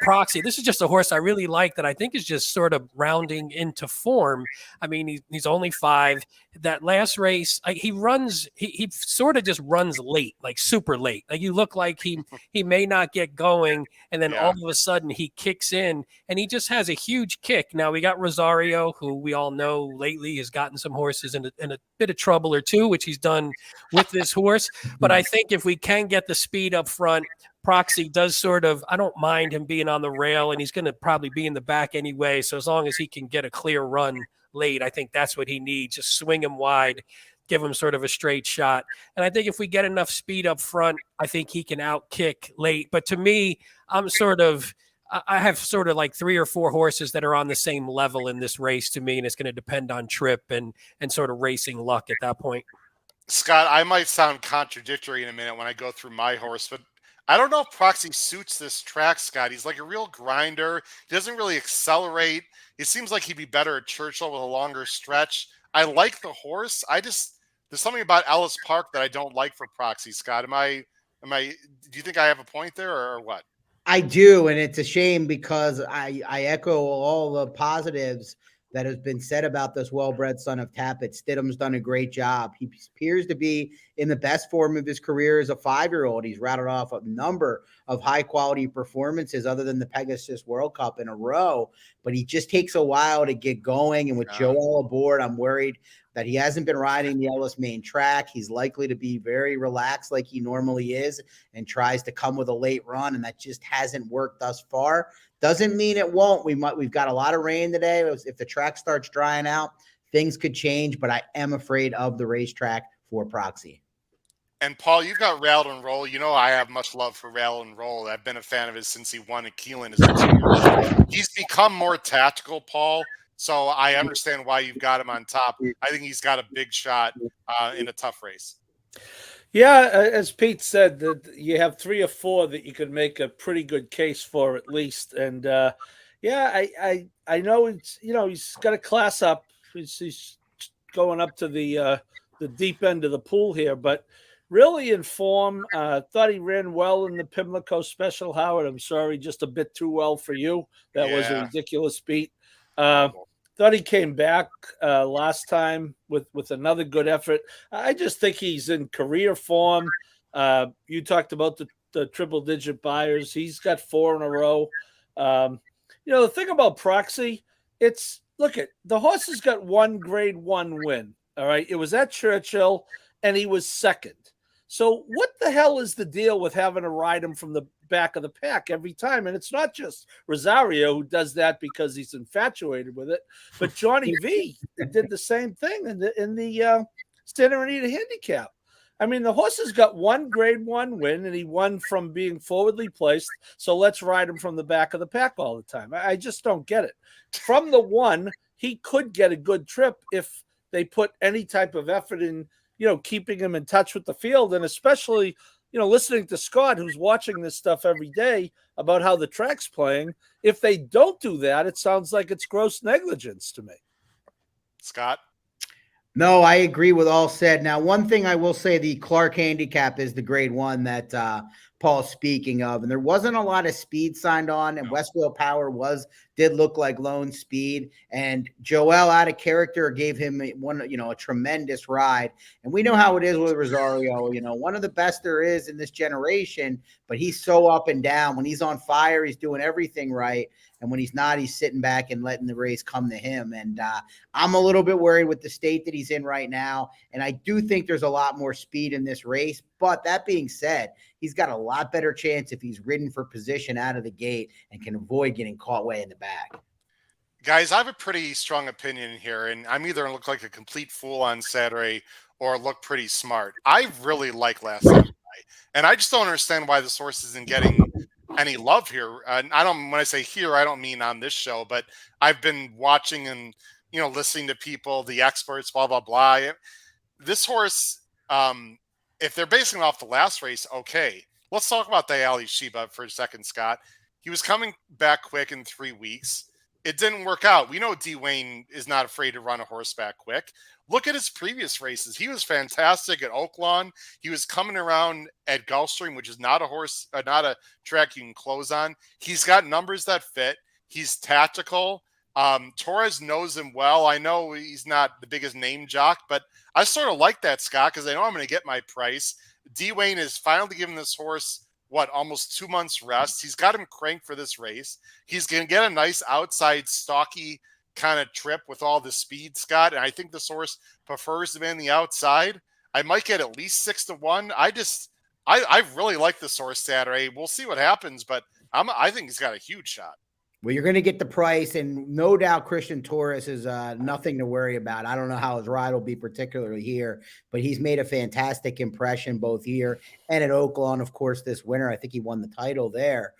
Proxy, this is just a horse I really like that I think is just sort of rounding into form. I mean, he's only 5. That last race, he sort of just runs late, like super late. Like you look like he may not get going, and then all of a sudden he kicks in, and he just has a huge kick. Now we got Rosario, who we all know lately has gotten some horses in a bit of trouble or two, which he's done with this horse. But I think if we can get the speed up front, Proxy does sort of, I don't mind him being on the rail, and he's going to probably be in the back anyway. So as long as he can get a clear run late, I think that's what he needs. Just swing him wide, give him sort of a straight shot. And I think if we get enough speed up front, I think he can outkick late. But to me, I have sort of like 3 or 4 horses that are on the same level in this race to me, and it's going to depend on trip and sort of racing luck at that point. Scott, I might sound contradictory in a minute when I go through my horse, but I don't know if Proxy suits this track, Scott. He's like a real grinder. He doesn't really accelerate. It seems like he'd be better at Churchill with a longer stretch. I like the horse. There's something about Ellis Park that I don't like for Proxy, Scott. Do you think I have a point there or what? I do, and it's a shame because I echo all the positives that has been said about this well-bred son of Tapit. Stidham's done a great job. He appears to be in the best form of his career as a 5-year-old. He's routed off a number of high-quality performances other than the Pegasus World Cup in a row, but he just takes a while to get going. And with Joel aboard, I'm worried that he hasn't been riding the Ellis main track. He's likely to be very relaxed like he normally is and tries to come with a late run, and that just hasn't worked thus far. Doesn't mean it won't. We've got a lot of rain today. If the track starts drying out, things could change, but I am afraid of the racetrack for Proxy. And Paul, you've got Rattle and Roll. You know I have much love for Rattle and Roll. I've been a fan of his since he won at Keelan as a 2-year-old. He's become more tactical, Paul. So I understand why you've got him on top. I think he's got a big shot in a tough race. Yeah, as Pete said, that you have 3 or 4 that you could make a pretty good case for at least. And I know it's, he's got a class up. He's going up to the deep end of the pool here, but really in form. Thought he ran well in the Pimlico Special, Howard. I'm sorry, just a bit too well for you. That was a ridiculous beat. Thought he came back last time with another good effort. I just think he's in career form. You talked about the triple-digit buyers. He's got 4 in a row. The thing about Proxy, the horse has got 1 grade 1 win. All right, it was at Churchill, and he was second. So what the hell is the deal with having to ride him from the back of the pack every time? And it's not just Rosario who does that because he's infatuated with it, but Johnny V did the same thing in the Santa Anita handicap. I mean, the horse has got 1 grade 1 win, and he won from being forwardly placed. So let's ride him from the back of the pack all the time. I just don't get it. From the 1, he could get a good trip if they put any type of effort in, keeping him in touch with the field, and especially, listening to Scott, who's watching this stuff every day about how the track's playing. If they don't do that, it sounds like it's gross negligence to me. Scott? No, I agree with all said. Now, one thing I will say, the Clark handicap is the grade 1 that Paul's speaking of, and there wasn't a lot of speed signed on, and Westfield Power did look like lone speed, and Joel out of character gave him a tremendous ride. And we know how it is with Rosario, one of the best there is in this generation, but he's so up and down. When he's on fire, he's doing everything right. And when he's not, he's sitting back and letting the race come to him. And I'm a little bit worried with the state that he's in right now. And I do think there's a lot more speed in this race. But that being said, he's got a lot better chance if he's ridden for position out of the gate and can avoid getting caught way in the back. Guys, I have a pretty strong opinion here, and I'm either going to look like a complete fool on Saturday or look pretty smart. I really like Last Samurai, and I just don't understand why this horse isn't getting any love here. When I say here, I don't mean on this show, but I've been watching and listening to people, the experts, blah blah blah. This horse, if they're basing it off the last race, okay. Let's talk about the Ali Sheba for a second, Scott. He was coming back quick in 3 weeks. It didn't work out. We know D. Wayne is not afraid to run a horseback quick. Look at his previous races. He was fantastic at Oaklawn. He was coming around at Gulfstream, which is not a track you can close on. He's got numbers that fit. He's tactical. Torres knows him well. I know he's not the biggest name jock, but I sort of like that, Scott, because I know I'm going to get my price. D. Wayne is finally giving this horse almost 2 months rest. He's got him cranked for this race. He's going to get a nice outside stocky kind of trip with all the speed, Scott. And I think this horse prefers to be on the outside. I might get at least 6-1. I really like this horse Saturday. We'll see what happens, but I think he's got a huge shot. Well, you're going to get the price, and no doubt Christian Torres is nothing to worry about. I don't know how his ride will be particularly here, but he's made a fantastic impression both here and at Oaklawn, of course, this winter. I think he won the title there.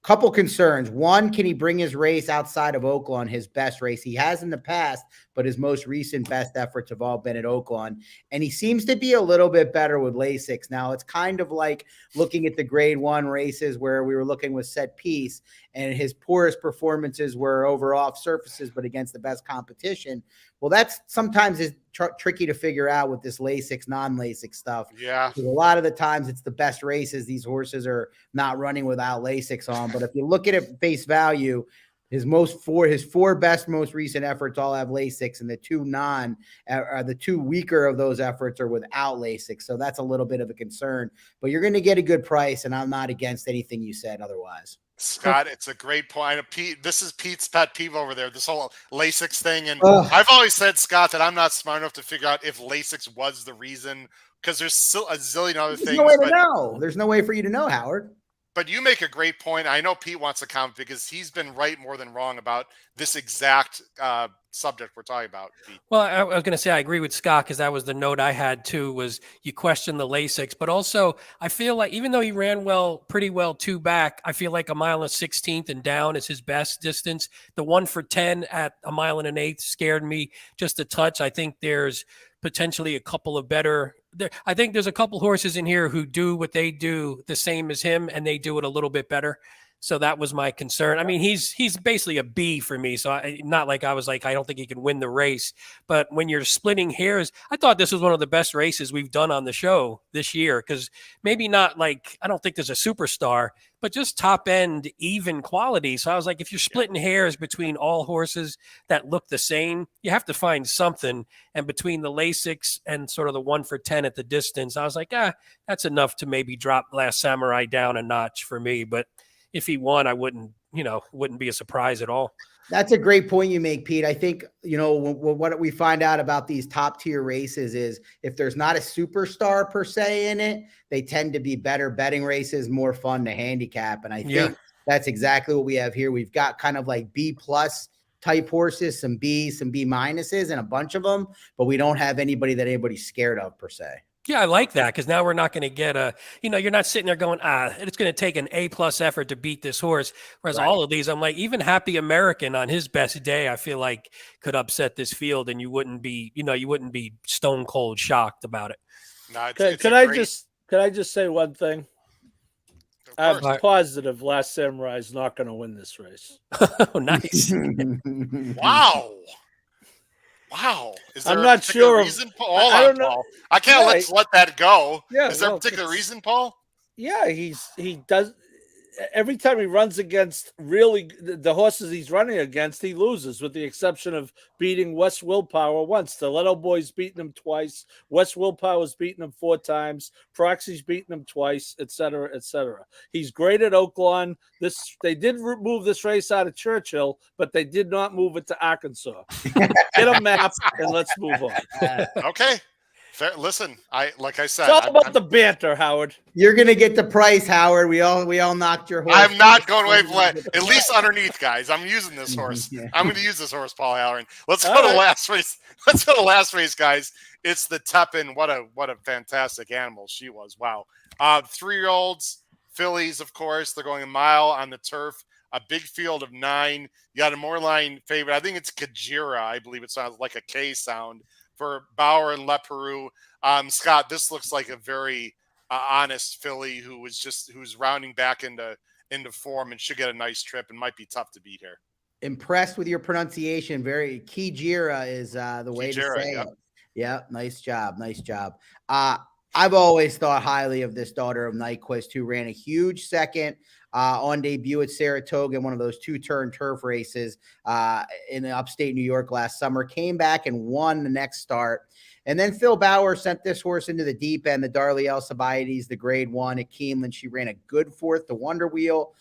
Couple concerns. One, can he bring his race outside of Oaklawn, his best race? He has in the past, but his most recent best efforts have all been at Oaklawn. And he seems to be a little bit better with Lasix. Now, it's kind of like looking at the grade 1 races where we were looking with set piece, and his poorest performances were over off surfaces, but against the best competition. Well, that's sometimes is tricky to figure out with this Lasix, non-Lasix stuff. Yeah. Because a lot of the times it's the best races. These horses are not running without Lasix on. But if you look at it face value, his four best most recent efforts all have Lasix, and the two weaker of those efforts are without Lasix. So that's a little bit of a concern. But you're going to get a good price, and I'm not against anything you said otherwise. Scott, it's a great point. Pete, this is Pete's pet peeve over there, this whole Lasix thing. And I've always said, Scott, that I'm not smart enough to figure out if Lasix was the reason, because there's still a zillion other things. There's no way to know. There's no way for you to know, Howard. But you make a great point. I know Pete wants to comment because he's been right more than wrong about this exact subject we're talking about, Pete. Well, I was going to say I agree with Scott, because that was the note I had too, was you question the Lasix. But also I feel like even though he ran pretty well 2 back, I feel like 1.16 and down is his best distance. The 1 for 10 at 1.125 scared me just a touch. I think there's potentially a couple of better. I think there's a couple horses in here who do what they do the same as him, and they do it a little bit better. So that was my concern. I mean, he's basically a B for me. So not like I was like, I don't think he can win the race. But when you're splitting hairs, I thought this was one of the best races we've done on the show this year, because maybe not like, I don't think there's a superstar, but just top end, even quality. So I was like, if you're splitting hairs between all horses that look the same, you have to find something. And between the Lasix and sort of the 1 for 10 at the distance, I was like, that's enough to maybe drop Last Samurai down a notch for me. But if he won, I wouldn't be a surprise at all. That's a great point you make, Pete. I think, what we find out about these top tier races is if there's not a superstar per se in it, they tend to be better betting races, more fun to handicap. And I think that's exactly what we have here. We've got kind of like B+ type horses, some B minuses and a bunch of them, but we don't have anybody that anybody's scared of per se. Yeah, I like that, because now we're not going to get you're not sitting there going, it's going to take an A+ effort to beat this horse. Whereas all of these, I'm like, even Happy American on his best day, I feel like could upset this field, and you wouldn't be stone cold shocked about it. No, Can I just say one thing? I'm positive Last Samurai is not going to win this race. Oh, nice. Wow. Wow. Is I'm there not a particular sure. reason, Paul? Hold I on, don't know. Paul. I can't let that go. Yeah. Is there a particular reason, Paul? Yeah, he does. Every time he runs against the horses he's running against, he loses, with the exception of beating West Willpower once. Stiletto Boy's beaten him twice. West Willpower's beaten him 4 times. Proxy's beaten him twice, et cetera, et cetera. He's great at Oaklawn. They did move this race out of Churchill, but they did not move it to Arkansas. Get a map and let's move on. Okay. Fair. Listen, like I said, it's all about the banter, Howard. You're gonna get the price, Howard. We all knocked your horse. I'm not going away from it. At least underneath, guys. I'm using this horse. Yeah. I'm going to use this horse, Paul Halloran. Let's go to last race. Let's go to last race, guys. It's the Tepin. What a fantastic animal she was. Wow. 3-year-olds, fillies, of course. They're going a mile on the turf. A big field of 9. You got a Moorline favorite. I think it's Kajira. I believe it sounds like a K sound for Bauer and Leperoux. Scott, this looks like a very honest filly who's rounding back into form and should get a nice trip and might be tough to beat here. Impressed with your pronunciation. Very Kijira is the way to say it. Yeah, nice job. I've always thought highly of this daughter of Nyquist, who ran a huge second on debut at Saratoga in one of those 2-turn turf races in the upstate New York last summer. Came back and won the next start. And then Phil Bauer sent this horse into the deep end, the Darley Alcibiades, the grade 1 at Keeneland. She ran a good 4th, the Wonder Wheel.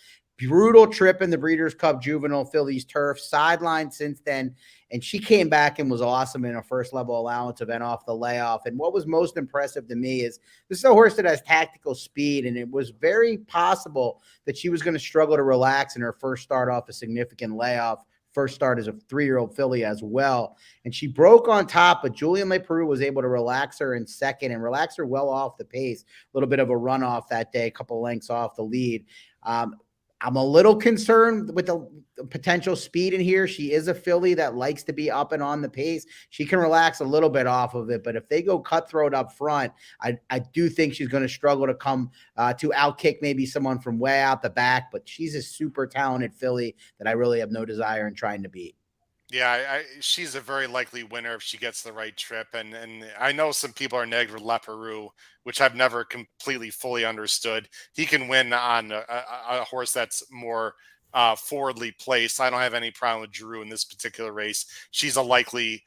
Brutal trip in the Breeders' Cup Juvenile Fillies turf. Sidelined since then. And she came back and was awesome in a first-level allowance event off the layoff. And what was most impressive to me is this is a horse that has tactical speed, and it was very possible that she was going to struggle to relax in her first start off a significant layoff. First start as a 3-year-old filly as well. And she broke on top, but Julian Leperoux was able to relax her in second and relax her well off the pace. A little bit of a runoff that day, a couple lengths off the lead. I'm a little concerned with the potential speed in here. She is a filly that likes to be up and on the pace. She can relax a little bit off of it, but if they go cutthroat up front, I do think she's going to struggle to come to outkick maybe someone from way out the back, but she's a super talented filly that I really have no desire in trying to beat. Yeah, she's a very likely winner if she gets the right trip. And I know some people are negative with Leperoux, which I've never completely fully understood. He can win on a horse that's more forwardly placed. I don't have any problem with Drew in this particular race. She's a likely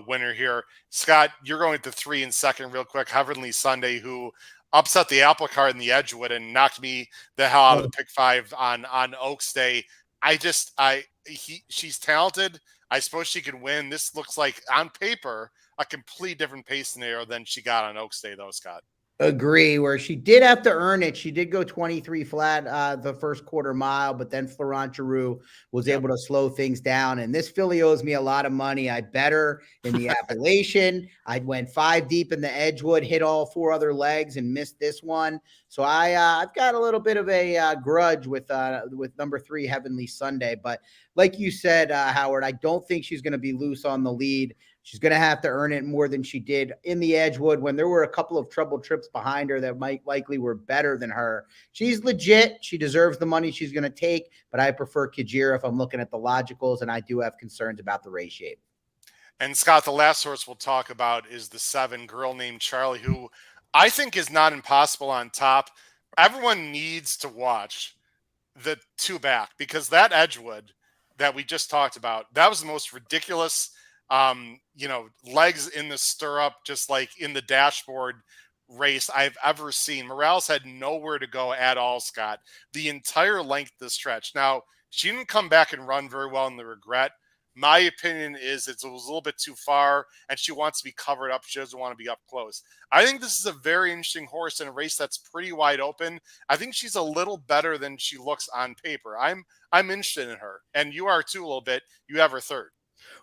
winner here. Scott, you're going to 3 in second real quick. Heavenly Sunday, who upset the apple cart in the Edgewood and knocked me the hell out of the pick 5 on Oaks Day. She's talented. I suppose she could win. This looks like, on paper, a complete different pace scenario than she got on Oaks Day, though, Scott. Agree, where she did have to earn it. She did go 23 flat the first quarter mile, but then Florent Giroux was able to slow things down. And this filly owes me a lot of money. I bet her in the Appalachian. I went 5 deep in the Edgewood, hit all 4 other legs and missed this one. So I've got a little bit of a grudge with number 3, Heavenly Sunday. But like you said, Howard, I don't think she's going to be loose on the lead. She's going to have to earn it more than she did in the Edgewood when there were a couple of troubled trips behind her that might likely were better than her. She's legit. She deserves the money she's going to take, but I prefer Kijira if I'm looking at the logicals, and I do have concerns about the race shape. And Scott, the last horse we'll talk about is the 7, Girl Named Charlie, who I think is not impossible on top. Everyone needs to watch the 2 back, because that Edgewood that we just talked about, that was the most ridiculous legs in the stirrup, just like in the dashboard race I've ever seen. Morales had nowhere to go at all, Scott, the entire length of the stretch. Now, she didn't come back and run very well in the Regret. My opinion is it was a little bit too far, and she wants to be covered up. She doesn't want to be up close. I think this is a very interesting horse in a race that's pretty wide open. I think she's a little better than she looks on paper. I'm interested in her, and you are too a little bit. You have her 3rd.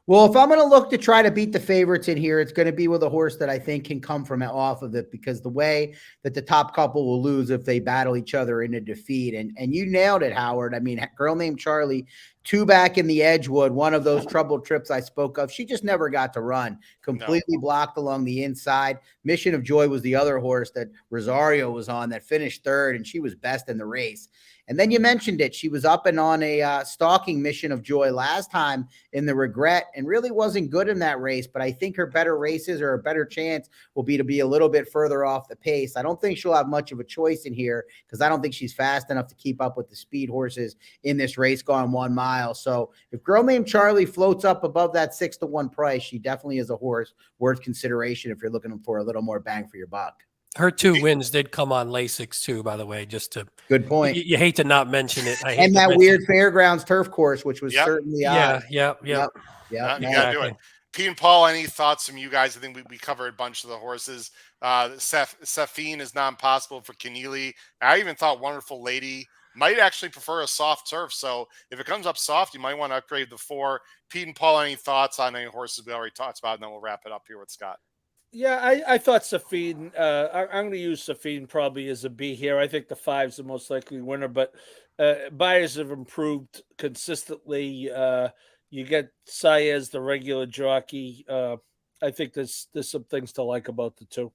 Well, if I'm going to look to try to beat the favorites in here, it's going to be with a horse that I think can come from off of it, because the way that the top couple will lose if they battle each other in a defeat. And you nailed it, Howard. I mean, Girl Named Charlie, 2 back in the Edgewood, one of those troubled trips I spoke of. She just never got to run. Completely blocked along the inside. Mission of Joy was the other horse that Rosario was on that finished third, and she was best in the race. And then you mentioned it. She was up and on a stalking Mission of Joy last time in the Regret and really wasn't good in that race. But I think her better races or a better chance will be to be a little bit further off the pace. I don't think she'll have much of a choice in here because I don't think she's fast enough to keep up with the speed horses in this race going 1 mile. So if Girl Named Charlie floats up above that 6-1 price, she definitely is a horse worth consideration if you're looking for a little more bang for your buck. Her 2 wins did come on Lasix too, by the way, just to good point. You hate to not mention it. And that weird fairgrounds turf course, which was certainly odd. Yeah. You got to do it. Pete and Paul, any thoughts from you guys? I think we covered a bunch of the horses. Safine is not impossible for Keneally. I even thought Wonderful Lady might actually prefer a soft turf. So if it comes up soft, you might want to upgrade the 4. Pete and Paul, any thoughts on any horses we already talked about? And then we'll wrap it up here with Scott. Yeah, I thought Safine. I'm going to use Safine probably as a B here. I think the 5's the most likely winner, but buyers have improved consistently. You get Saez, the regular jockey. I think there's some things to like about the 2.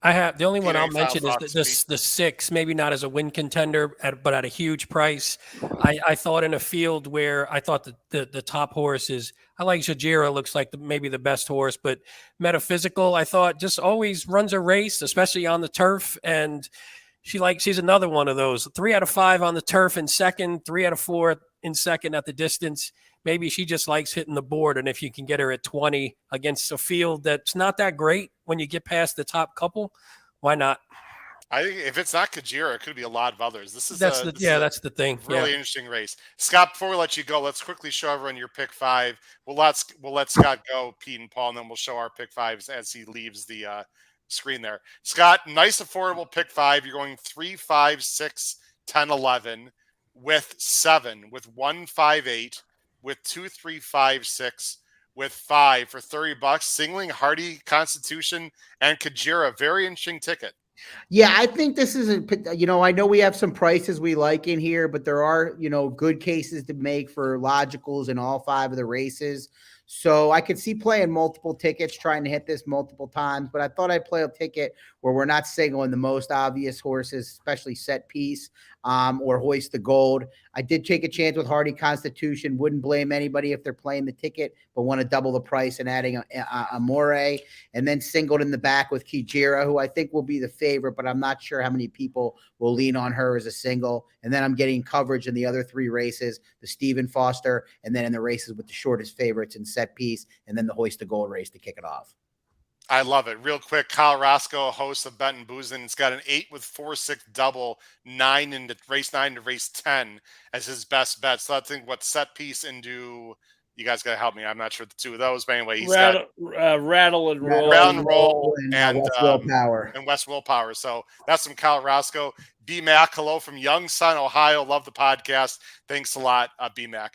I have the only one I'll mention is the 6, maybe not as a win contender, but at a huge price. I thought in a field where I thought the top horse is, I like Shapiro, looks like maybe the best horse, but Metaphysical, I thought just always runs a race, especially on the turf. And she's another one of those 3 out of 5 on the turf in second, 3 out of 4 in second at the distance. Maybe she just likes hitting the board. And if you can get her at 20 against a field that's not that great when you get past the top couple, why not? I think if it's not Kajira, it could be a lot of others. That's the thing. Really interesting race. Scott, before we let you go, let's quickly show everyone your pick 5. We'll let Scott go, Pete and Paul, and then we'll show our pick 5s as he leaves the screen there. Scott, nice affordable pick 5. You're going 3, 5, 6, 10, 11 with 7, with 1, 5, 8. With 2, 3, 5, 6, with 5 for $30, singling Hardy, Constitution, and Kajira. Very interesting ticket. Yeah, I think this is I know we have some prices we like in here, but there are, good cases to make for logicals in all 5 of the races. So I could see playing multiple tickets, trying to hit this multiple times, but I thought I'd play a ticket where we're not singling the most obvious horses, especially Set Piece or Hoist the Gold. I did take a chance with Hardy Constitution. Wouldn't blame anybody if they're playing the ticket, but want to double the price and adding a Moray, and then singled in the back with Kijira, who I think will be the favorite, but I'm not sure how many people will lean on her as a single. And then I'm getting coverage in the other 3 races, the Stephen Foster, and then in the races with the shortest favorites in Set Piece, and then the Hoist the Gold race to kick it off. I love it. Real quick, Kyle Roscoe, host of Bettin Boozin, it's got an 8 with 4-6 double, 9 into race 9 to race 10 as his best bet. So I think what Set Piece into, you guys got to help me. I'm not sure the 2 of those, but anyway, he's got Rattle and Roll, and West Willpower. So that's from Kyle Roscoe. B-Mac, hello from Youngstown, Ohio. Love the podcast. Thanks a lot, B-Mac.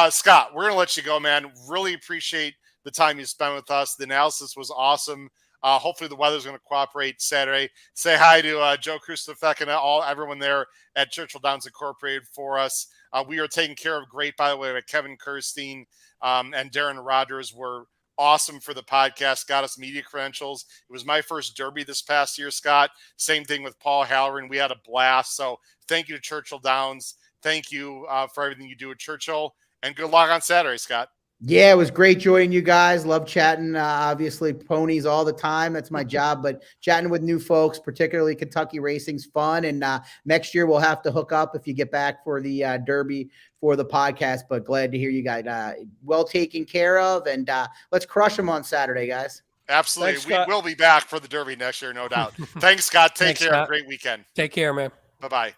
Scott, we're going to let you go, man. Really appreciate the time you spent with us. The analysis was awesome. Hopefully the weather's going to cooperate Saturday. Say hi to Joe Krustafek and everyone there at Churchill Downs Incorporated for us. We are taken care of great, by the way, with Kevin Kirstein and Darren Rogers were awesome for the podcast, got us media credentials. It was my first Derby this past year, Scott. Same thing with Paul Halloran. We had a blast. So thank you to Churchill Downs. Thank you for everything you do at Churchill. And good luck on Saturday, Scott. Yeah, it was great joining you guys. Love chatting, obviously, ponies all the time. That's my job. But chatting with new folks, particularly Kentucky racing's fun. And next year we'll have to hook up if you get back for the Derby for the podcast. But glad to hear you guys well taken care of. And let's crush them on Saturday, guys. Absolutely. Thanks, we will be back for the Derby next year, no doubt. Thanks, Scott. Take care. Scott. Great weekend. Take care, man. Bye-bye.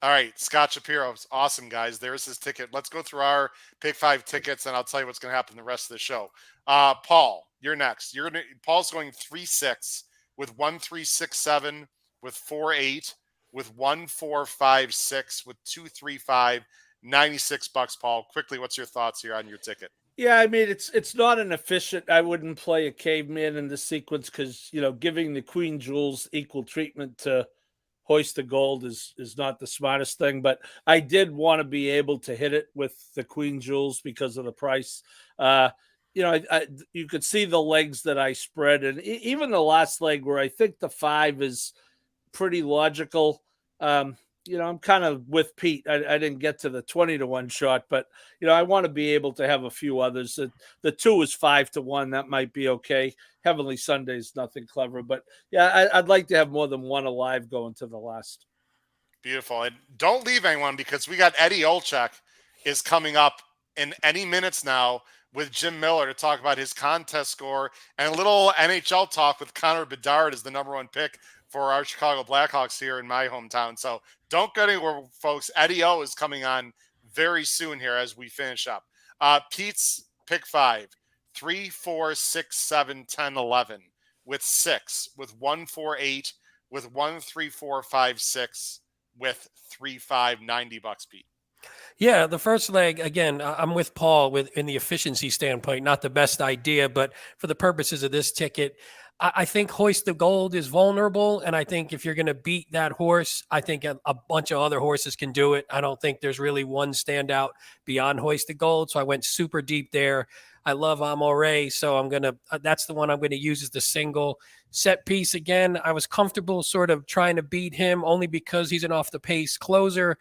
All right, Scott Shapiro. Awesome, guys. There's his ticket. Let's go through our pick 5 tickets, and I'll tell you what's going to happen the rest of the show. Paul, you're next. Paul's going 3-6 with 1-3-6-7 with 4-8 with 1-4-5-6 with 2-3-5, $96. Paul, quickly, what's your thoughts here on your ticket? Yeah, I mean, it's not an efficient. I wouldn't play a caveman in this sequence because giving the Queen Jewels equal treatment to Hoist the Gold is not the smartest thing, but I did want to be able to hit it with the Queen Jewels because of the price. You could see the legs that I spread, and even the last leg where I think the 5 is pretty logical. I'm kind of with Pete. I didn't get to the 20-1 shot, but I want to be able to have a few others. The 2 is 5-1. That might be okay. Heavenly Sunday is nothing clever, but yeah, I'd like to have more than one alive going to the last. Beautiful. And don't leave anyone, because we got Eddie Olczyk is coming up in any minutes now with Jim Miller to talk about his contest score and a little NHL talk with Connor Bedard as the #1 pick for our Chicago Blackhawks here in my hometown. So don't go anywhere, folks. Eddie O is coming on very soon here as we finish up. Pete's pick 5, 3, 4, 6, 7, 10, 11 with 6, with 1, 4, 8, with 1, 3, 4, 5, 6, with 3, 5, $90, Pete. Yeah, the first leg, again, I'm with Paul in the efficiency standpoint, not the best idea, but for the purposes of this ticket, I think Hoist the Gold is vulnerable, and I think if you're going to beat that horse, I think a bunch of other horses can do it. I don't think there's really one standout beyond Hoist the Gold, so I went super deep there. I love Amore, so that's the one I'm going to use as the single. Set piece, again, I was comfortable sort of trying to beat him only because he's an off-the-pace closer.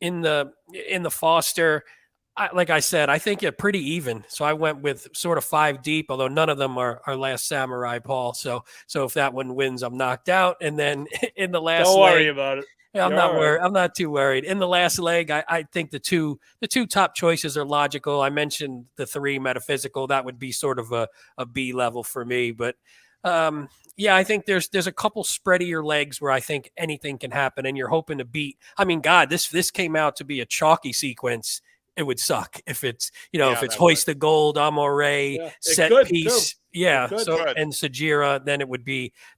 In the Foster, like I said, I think it's pretty even. So I went with sort of 5 deep, although none of them are Last Samurai, Paul. So if that one wins, I'm knocked out. And then in the last don't leg, worry about it. I'm not worried. I'm not too worried. In the last leg, I think the two top choices are logical. I mentioned the 3 Metaphysical. That would be sort of a B level for me. But yeah, I think there's a couple spreadier legs where I think anything can happen, and you're hoping to beat. I mean, God, this came out to be a chalky sequence. It would suck if it's if it's Hoist the Gold, Amore, set piece, and Sajira, then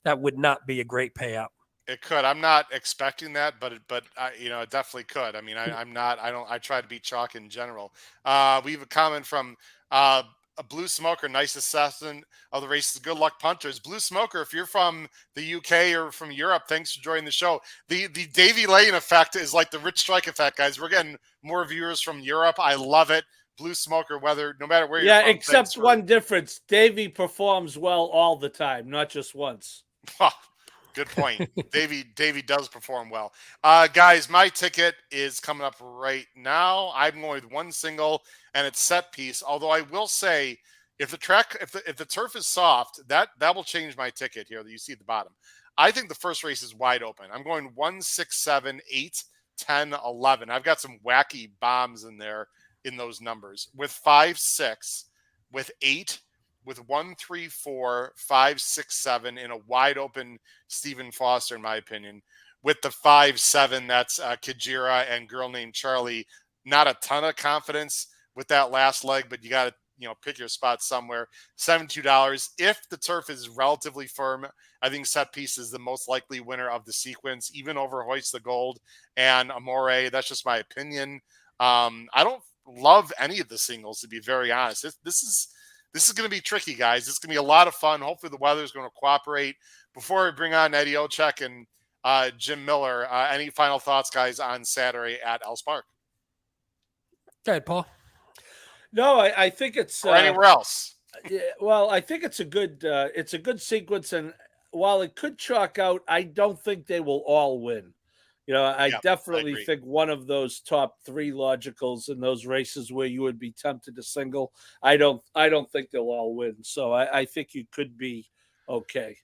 that would not be a great payout. It could. I'm not expecting that, but it definitely could. I mean, I try to beat chalk in general. We have a comment from a Blue Smoker, nice assessment of the races. Good luck, punters. Blue Smoker, if you're from the UK or from Europe, thanks for joining the show. The Davy Lane effect is like the Rich Strike effect, guys. We're getting more viewers from Europe. I love it. Blue Smoker, no matter where you're from. Yeah, except one difference. Davy performs well all the time, not just once. Good point. Davey does perform well. Guys, my ticket is coming up right now. I'm going with one single, and it's set piece. Although I will say, if the turf is soft, that will change my ticket here that you see at the bottom. I think the first race is wide open. I'm going 1, 6, 7, 8, 10, 11. I've got some wacky bombs in there in those numbers with 5, 6, with 8, with 1, 3, 4, 5, 6, 7 in a wide open Stephen Foster, in my opinion. With the 5, 7, that's Kajira and Girl Named Charlie. Not a ton of confidence with that last leg, but you got to pick your spot somewhere. $72. If the turf is relatively firm, I think set piece is the most likely winner of the sequence, even over Hoist the Gold and Amore. That's just my opinion. I don't love any of the singles, to be very honest. This is going to be tricky, guys. It's going to be a lot of fun. Hopefully the weather is going to cooperate. Before we bring on Eddie Olczyk and Jim Miller, any final thoughts, guys, on Saturday at Ellis Park? Go ahead, Paul. No, I think it's or anywhere else. Well, I think it's a good sequence, and while it could chalk out, I don't think they will all win. I definitely think one of those top 3 logicals in those races where you would be tempted to single, I don't think they'll all win. So I think you could be okay.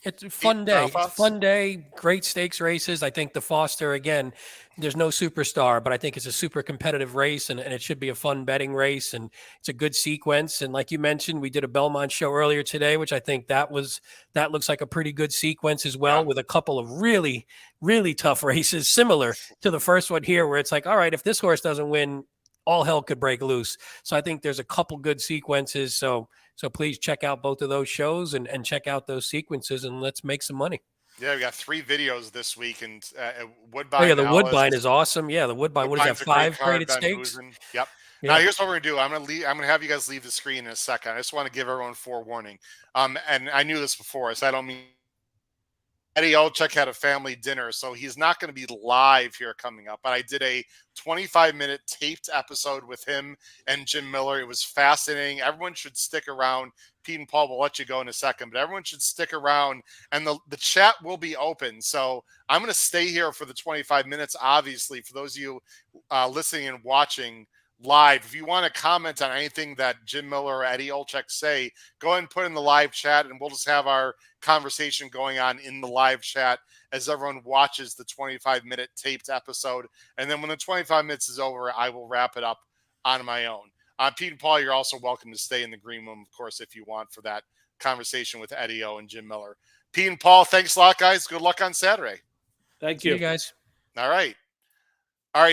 It's a fun day. It's a fun day. Great stakes races. I think the Foster, again, there's no superstar, but I think it's a super competitive race, and it should be a fun betting race, and it's a good sequence. And like you mentioned, we did a Belmont show earlier today, which I think that looks like a pretty good sequence as well, with a couple of really, really tough races, similar to the first one here, where it's like, all right, if this horse doesn't win, all hell could break loose. So I think there's a couple good sequences. So please check out both of those shows and check out those sequences, and let's make some money. Yeah, we got 3 videos this week, and Woodbine. The Woodbine is awesome. Yeah, the Woodbine. What is that? 5 graded stakes. Boozin. Yep. Now here's what we're gonna do. I'm gonna have you guys leave the screen in a second. I just want to give everyone forewarning. And I knew this before, so I don't mean Eddie Olczyk had a family dinner, so he's not going to be live here coming up. But I did a 25-minute taped episode with him and Jim Miller. It was fascinating. Everyone should stick around. Pete and Paul will let you go in a second, but everyone should stick around, and the chat will be open. So I'm going to stay here for the 25 minutes, obviously, for those of you listening and watching live. If you want to comment on anything that Jim Miller or Eddie Olczyk say, go ahead and put in the live chat, and we'll just have our conversation going on in the live chat as everyone watches the 25-minute taped episode. And then when the 25 minutes is over, I will wrap it up on my own. Pete and Paul, you're also welcome to stay in the green room, of course, if you want, for that conversation with Eddie O and Jim Miller. Pete and Paul, thanks a lot, guys. Good luck on Saturday. Thank See you guys. All right,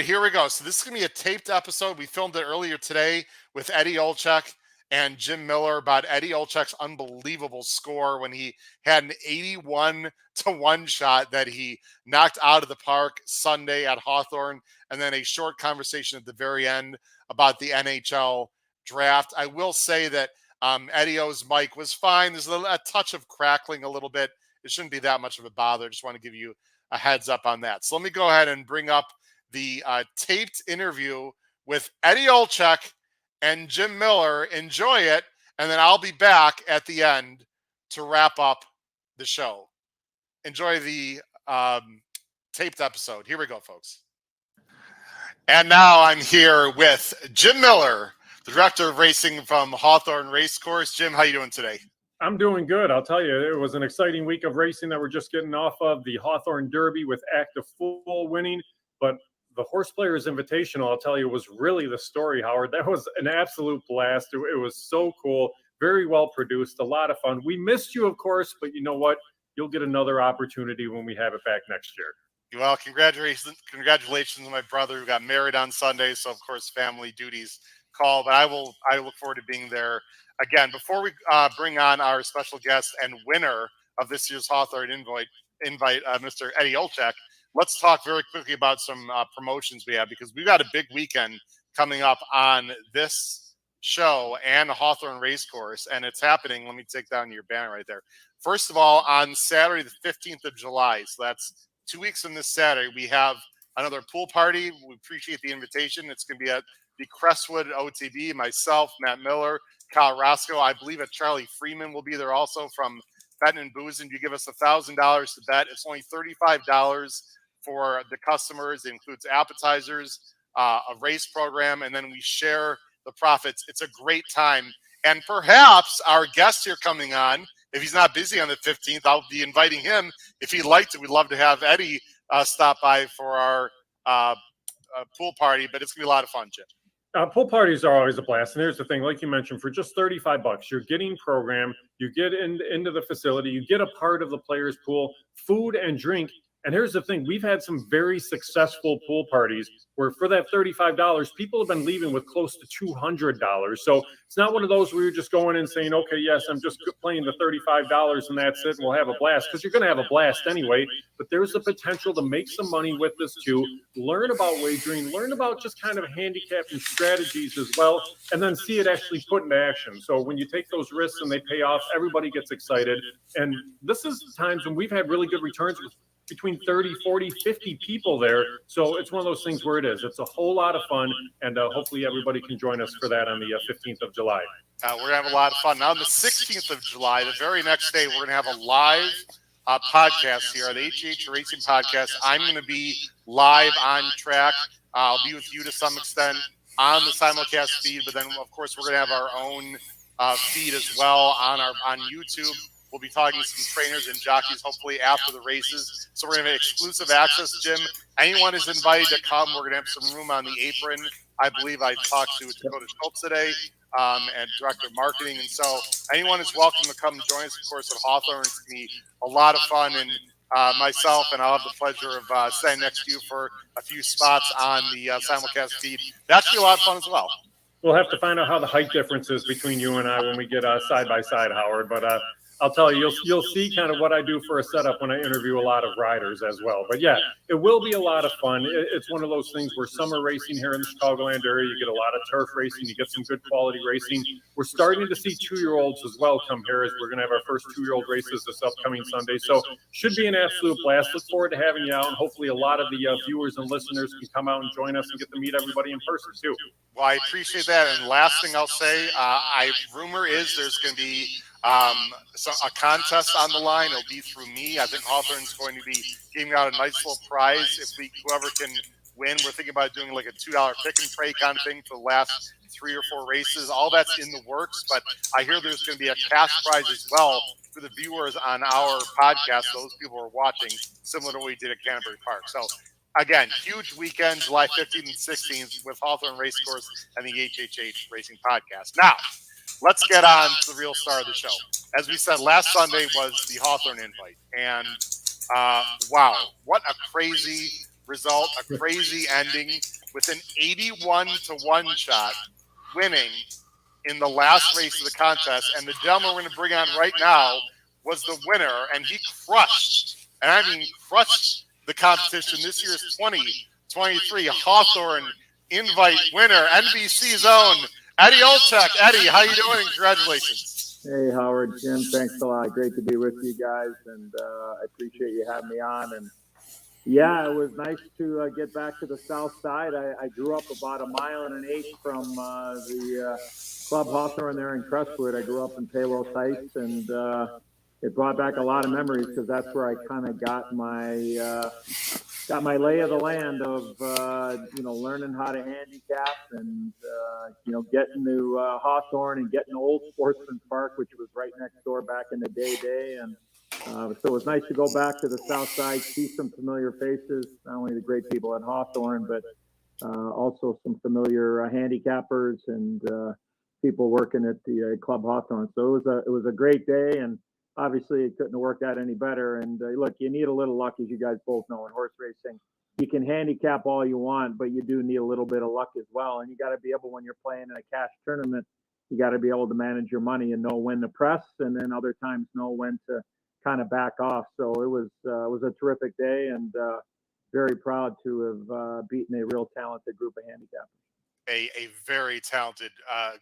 here we go. So this is going to be a taped episode. We filmed it earlier today with Eddie Olczyk and Jim Miller about Eddie Olczyk's unbelievable score when he had an 81-1 shot that he knocked out of the park Sunday at Hawthorne, and then a short conversation at the very end about the NHL draft. I will say that Eddie O's mic was fine. There's a touch of crackling a little bit. It shouldn't be that much of a bother. Just want to give you a heads up on that. So let me go ahead and bring up the taped interview with Eddie Olczyk and Jim Miller. Enjoy it, and then I'll be back at the end to wrap up the show. Enjoy the taped episode. Here we go, folks. And now I'm here with Jim Miller, the director of racing from Hawthorne Racecourse. Jim, how you doing today? I'm doing good. I'll tell you, it was an exciting week of racing that we're just getting off of. The Hawthorne Derby with Active Fool winning, but the Horse Players Invitational, I'll tell you, was really the story, Howard. That was an absolute blast. It was so cool, very well produced, a lot of fun. We missed you, of course, but you know what? You'll get another opportunity when we have it back next year. Well, congratulations to my brother who got married on Sunday. So, of course, family duties call. But I look forward to being there again. Before we bring on our special guest and winner of this year's Hawthorne Invite, Mr. Eddie Olczyk, let's talk very quickly about some promotions we have, because we've got a big weekend coming up on this show and Hawthorne Racecourse, and it's happening. Let me take down your banner right there. First of all, on Saturday, the 15th of July, so that's 2 weeks from this Saturday, we have another pool party. We appreciate the invitation. It's going to be at the Crestwood OTB. Myself, Matt Miller, Kyle Roscoe. I believe that Charlie Freeman will be there also from Bettin and Boozin. You give us $1,000 to bet. It's only $35 for the customers. It includes appetizers, a race program, and then we share the profits. It's a great time. And perhaps our guest here coming on, if he's not busy on the 15th, I'll be inviting him. If he'd like to, we'd love to have Eddie stop by for our pool party, but it's going to be a lot of fun, Jim. Pool parties are always a blast. And here's the thing, like you mentioned, for just $35, you're getting program, you get into the facility, you get a part of the players' pool, food and drink. And here's the thing, we've had some very successful pool parties where for that $35, people have been leaving with close to $200. So it's not one of those where you're just going in saying, okay, yes, I'm just playing the $35 and that's it, and we'll have a blast, because you're going to have a blast anyway. But there's the potential to make some money with this too, learn about wagering, learn about just kind of handicapping strategies as well, and then see it actually put into action. So when you take those risks and they pay off, everybody gets excited. And this is times when we've had really good returns with between 30, 40, 50 people there. So it's one of those things where it is. It's a whole lot of fun, and hopefully everybody can join us for that on the 15th of July. We're going to have a lot of fun. Now, on the 16th of July, the very next day, we're going to have a live podcast here, the HH Racing Podcast. I'm going to be live on track. I'll be with you to some extent on the simulcast feed, but then, of course, we're going to have our own feed as well on YouTube. We'll be talking to some trainers and jockeys, hopefully after the races. So we're going to have exclusive access, Jim. Anyone is invited to come. We're going to have some room on the apron. I believe I talked to Dakota Schultz today, and Director of Marketing. And so anyone is welcome to come join us, of course, at Hawthorne. It's going to be a lot of fun. And myself, and I'll have the pleasure of standing next to you for a few spots on the simulcast feed. That should be a lot of fun as well. We'll have to find out how the height difference is between you and I when we get side by side, Howard. But I'll tell you, you'll see kind of what I do for a setup when I interview a lot of riders as well. But yeah, it will be a lot of fun. It's one of those things where summer racing here in the Chicagoland area, you get a lot of turf racing, you get some good quality racing. We're starting to see 2-year-olds as well come here, as we're going to have our first 2-year-old races this upcoming Sunday. So should be an absolute blast. Look forward to having you out, and hopefully a lot of the viewers and listeners can come out and join us and get to meet everybody in person too. Well, I appreciate that. And last thing I'll say, rumor is there's going to be a contest on the line. It'll be through me. I think Hawthorne's going to be giving out a nice little prize if whoever can win. We're thinking about doing like a $2 pick and pray kind of thing for the last 3 or 4 races. All that's in the works, but I hear there's going to be a cash prize as well for the viewers on our podcast. Those people are watching, similar to what we did at Canterbury Park. So again, huge weekend, July 15th and 16th with Hawthorne Racecourse and the HHH Racing Podcast. Now, let's get on to the real star of the show. As we said, last Sunday was the Hawthorne Invite. And wow, what a crazy result, a crazy ending with an 81-1 shot winning in the last race of the contest. And the gentleman we're going to bring on right now was the winner, and he crushed, and I mean crushed the competition. This year's 2023 Hawthorne Invite winner, NBC's own Eddie Olczyk. Eddie, how you doing? Congratulations. Hey, Howard, Jim, thanks a lot. Great to be with you guys, and I appreciate you having me on. And yeah, it was nice to get back to the south side. I grew up about 1.8 miles from the Club Hawthorne there in Crestwood. I grew up in Palos Heights, and it brought back a lot of memories because that's where I kind of got my lay of the land of learning how to handicap and getting to Hawthorne and getting to Old Sportsman's Park, which was right next door back in the day. And so it was nice to go back to the south side, see some familiar faces, not only the great people at Hawthorne, but also some familiar handicappers and people working at the Club Hawthorne. So it was a great day, and obviously it couldn't have worked out any better. And look, you need a little luck, as you guys both know, in horse racing. You can handicap all you want, but you do need a little bit of luck as well. And you got to be able, when you're playing in a cash tournament, you got to be able to manage your money and know when to press, and then other times know when to kind of back off. So it was a terrific day, and very proud to have beaten a real talented group of handicappers. A very talented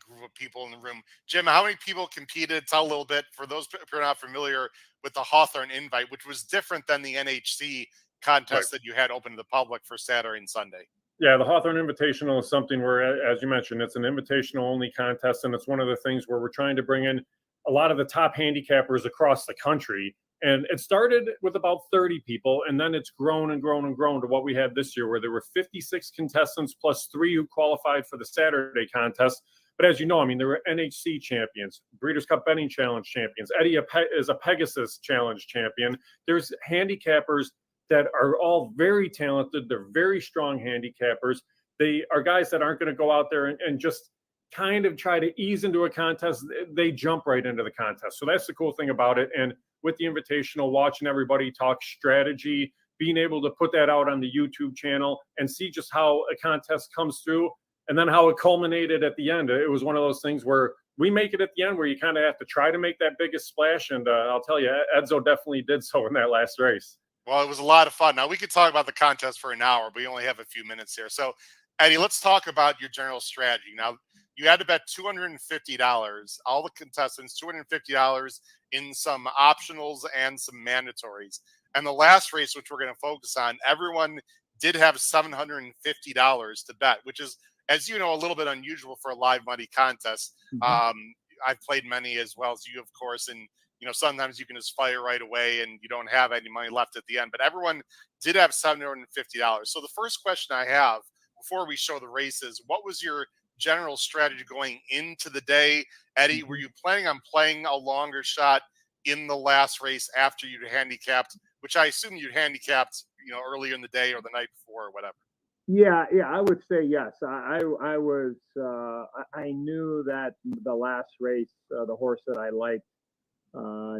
group of people in the room. Jim, how many people competed? Tell a little bit for those who are not familiar with the Hawthorne Invite, which was different than the NHC contest that you had open to the public for Saturday and Sunday. Yeah, the Hawthorne Invitational is something where, as you mentioned, it's an invitational only contest, and it's one of the things where we're trying to bring in a lot of the top handicappers across the country. And it started with about 30 people, and then it's grown and grown and grown to what we had this year, where there were 56 contestants plus 3 who qualified for the Saturday contest. But as you know, I mean, there were NHC champions, Breeders' Cup Betting Challenge champions. Eddie is a Pegasus Challenge champion. There's handicappers that are all very talented. They're very strong handicappers. They are guys that aren't going to go out there and just kind of try to ease into a contest. They jump right into the contest. So that's the cool thing about it. And with the Invitational, watching everybody talk strategy, being able to put that out on the YouTube channel and see just how a contest comes through, and then how it culminated at the end. It was one of those things where we make it at the end where you kind of have to try to make that biggest splash. And I'll tell you, Edzo definitely did so in that last race. Well, it was a lot of fun. Now, we could talk about the contest for an hour, but we only have a few minutes here. So, Eddie, let's talk about your general strategy. Now, you had to bet $250, all the contestants, $250 in some optionals and some mandatories. And the last race, which we're going to focus on, everyone did have $750 to bet, which is, as you know, a little bit unusual for a live money contest. Mm-hmm. I've played many as well as you, of course, and sometimes you can just fire right away and you don't have any money left at the end. But everyone did have $750. So the first question I have before we show the races, what was your general strategy going into the day? Eddie, were you planning on playing a longer shot in the last race after you'd handicapped, which I assume you'd handicapped, earlier in the day or the night before or whatever? Yeah, I would say yes. I was, I knew that the last race, the horse that I liked,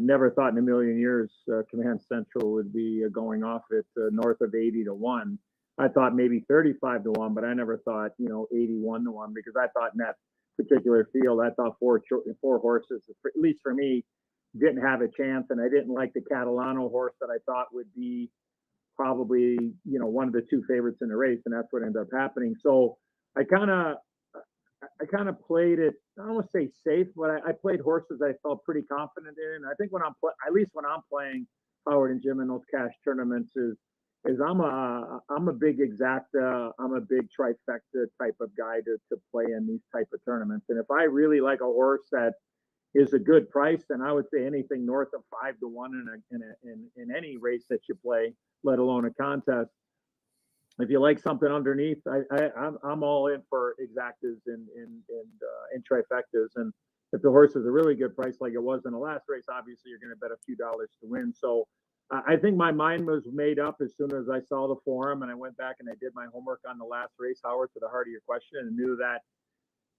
never thought in a million years Command Central would be going off at north of 80-1. I thought maybe 35-1, but I never thought, 81-1, because I thought in that particular field, I thought four horses, at least for me, didn't have a chance, and I didn't like the Catalano horse that I thought would be probably, you know, one of the two favorites in the race, and that's what ended up happening. So I kind of played it. I don't want to say safe, but I played horses I felt pretty confident in. I think when at least when I'm playing Howard and Jim in those cash tournaments, is I'm a big exacta, I'm a big trifecta type of guy to play in these type of tournaments. And if I really like a horse that is a good price, then I would say anything north of 5-1 in any race that you play, let alone a contest. If you like something underneath, I'm all in for exactas and trifectas. And if the horse is a really good price, like it was in the last race, obviously you're going to bet a few dollars to win. So I think my mind was made up as soon as I saw the forum, and I went back and I did my homework on the last race, Howard, to the heart of your question, and knew that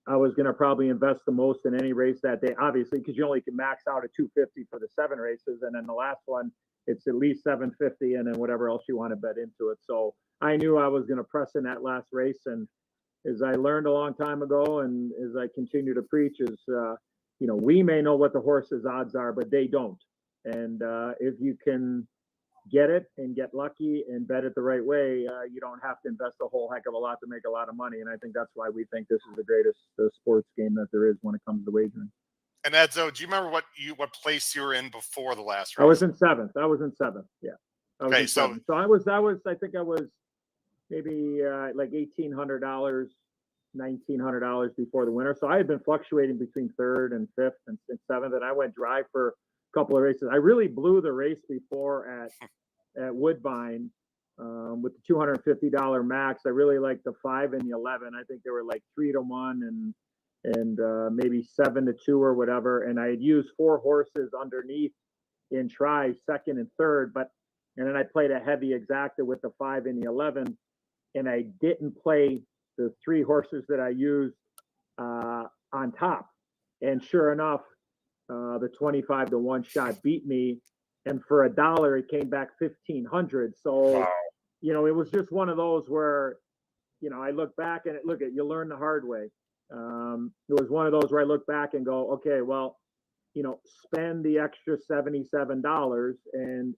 I was going to probably invest the most in any race that day, obviously, because you only can max out at 250 for the 7 races, and then the last one it's at least 750, and then whatever else you want to bet into it. So I knew I was going to press in that last race, and as I learned a long time ago, and as I continue to preach, is you know, we may know what the horse's odds are, but they don't. And if you can get it and get lucky and bet it the right way, you don't have to invest a whole heck of a lot to make a lot of money. And I think that's why we think this is the greatest sports game that there is when it comes to wagering. And Edzo, do you remember what place you were in before the last race? I was in seventh. Yeah. Okay, so I think I was maybe like $1,800, $1,900 before the winner. So I had been fluctuating between third and fifth and seventh, and I went dry for a couple of races. I really blew the race before at Woodbine with the $250 max. I really liked the 5 and the 11. I think they were like 3-1 and maybe 7-2 or whatever. And I had used 4 horses underneath in tries, second and third, and then I played a heavy exacta with the 5 and the 11, and I didn't play the 3 horses that I used on top. And sure enough, the 25-1 shot beat me, and for $1 it came back 1,500. So, wow. You know, it was just one of those where, you know, I look back and you learn the hard way. It was one of those where I look back and go, okay, well, you know, spend the extra $77 and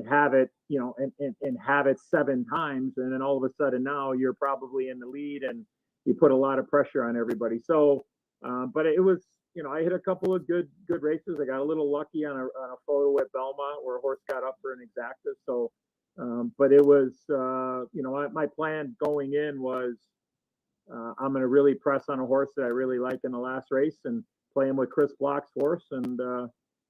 have it, you know, and have it 7 times, and then all of a sudden now you're probably in the lead, and you put a lot of pressure on everybody. So, but it was, you know, I hit a couple of good races. I got a little lucky on a photo at Belmont where a horse got up for an exacta. So, but it was, you know, my plan going in was I'm going to really press on a horse that I really like in the last race and play him with Chris Block's horse, and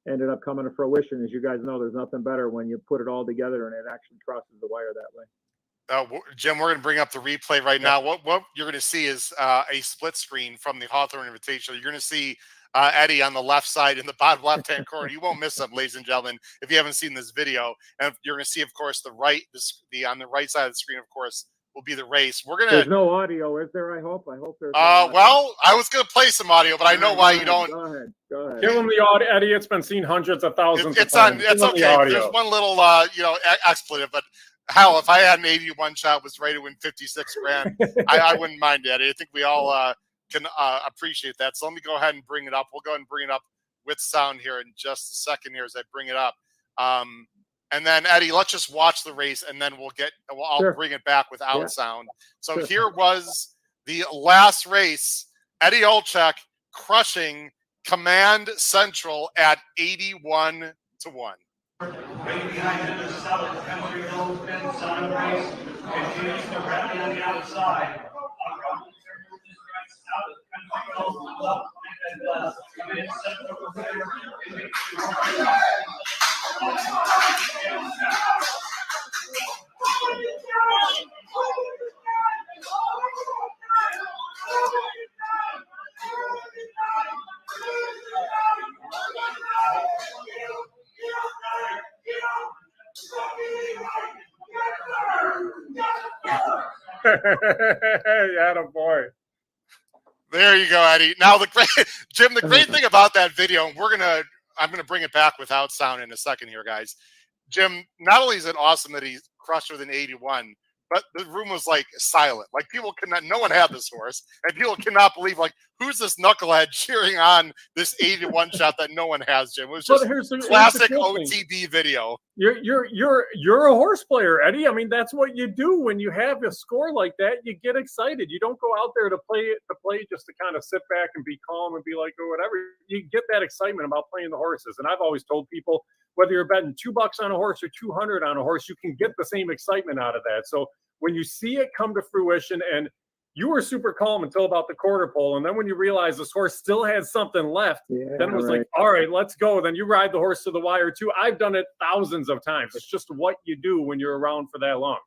ended up coming to fruition. As you guys know, there's nothing better when you put it all together and it actually crosses the wire that way. Jim, we're going to bring up the replay right now. What you're going to see is a split screen from the Hawthorne Invitational. You're going to see Eddie on the left side in the bottom left-hand corner. You won't miss him, ladies and gentlemen, if you haven't seen this video. And you're going to see, of course, on the right side of the screen, of course, will be the race. There's no audio, is there? I hope there's. Well, I was going to play some audio, but I know why you don't. Go ahead. Give him the audio, Eddie. It's been seen hundreds of thousands. It's okay. There's one little, expletive, but hell, if I had an 81 shot was ready to win 56 grand, I wouldn't mind, Eddie. I think we all can appreciate that. So let me go ahead and bring it up. We'll go ahead and bring it up with sound here in just a second here as I bring it up. And then, Eddie, let's just watch the race, and then I'll bring it back without sound. So here was the last race. Eddie Olczyk crushing Command Central at 81-1. Right behind him is South Country Road, Ben Sun race, continues to rally on the outside. South Country Road, love, and Command Central Yeah, boy. There you go, Eddie. Now, Jim, the great thing about that video, and I'm gonna bring it back without sound in a second here, guys. Jim, not only is it awesome that he crushed with an 81, but the room was like silent. Like people no one had this horse, and people cannot believe, like, who's this knucklehead cheering on this 8-1 shot that no one has, Jim? It was just classic OTB video. You're a horse player, Eddie. I mean, that's what you do when you have a score like that. You get excited. You don't go out there to play just to kind of sit back and be calm and be like, or whatever. You get that excitement about playing the horses. And I've always told people, whether you're betting $2 on a horse or 200 on a horse, you can get the same excitement out of that. So when you see it come to fruition, and you were super calm until about the quarter pole, and then when you realize this horse still had something left, then it was like, all right, let's go. Then you ride the horse to the wire too. I've done it thousands of times. It's just what you do when you're around for that long.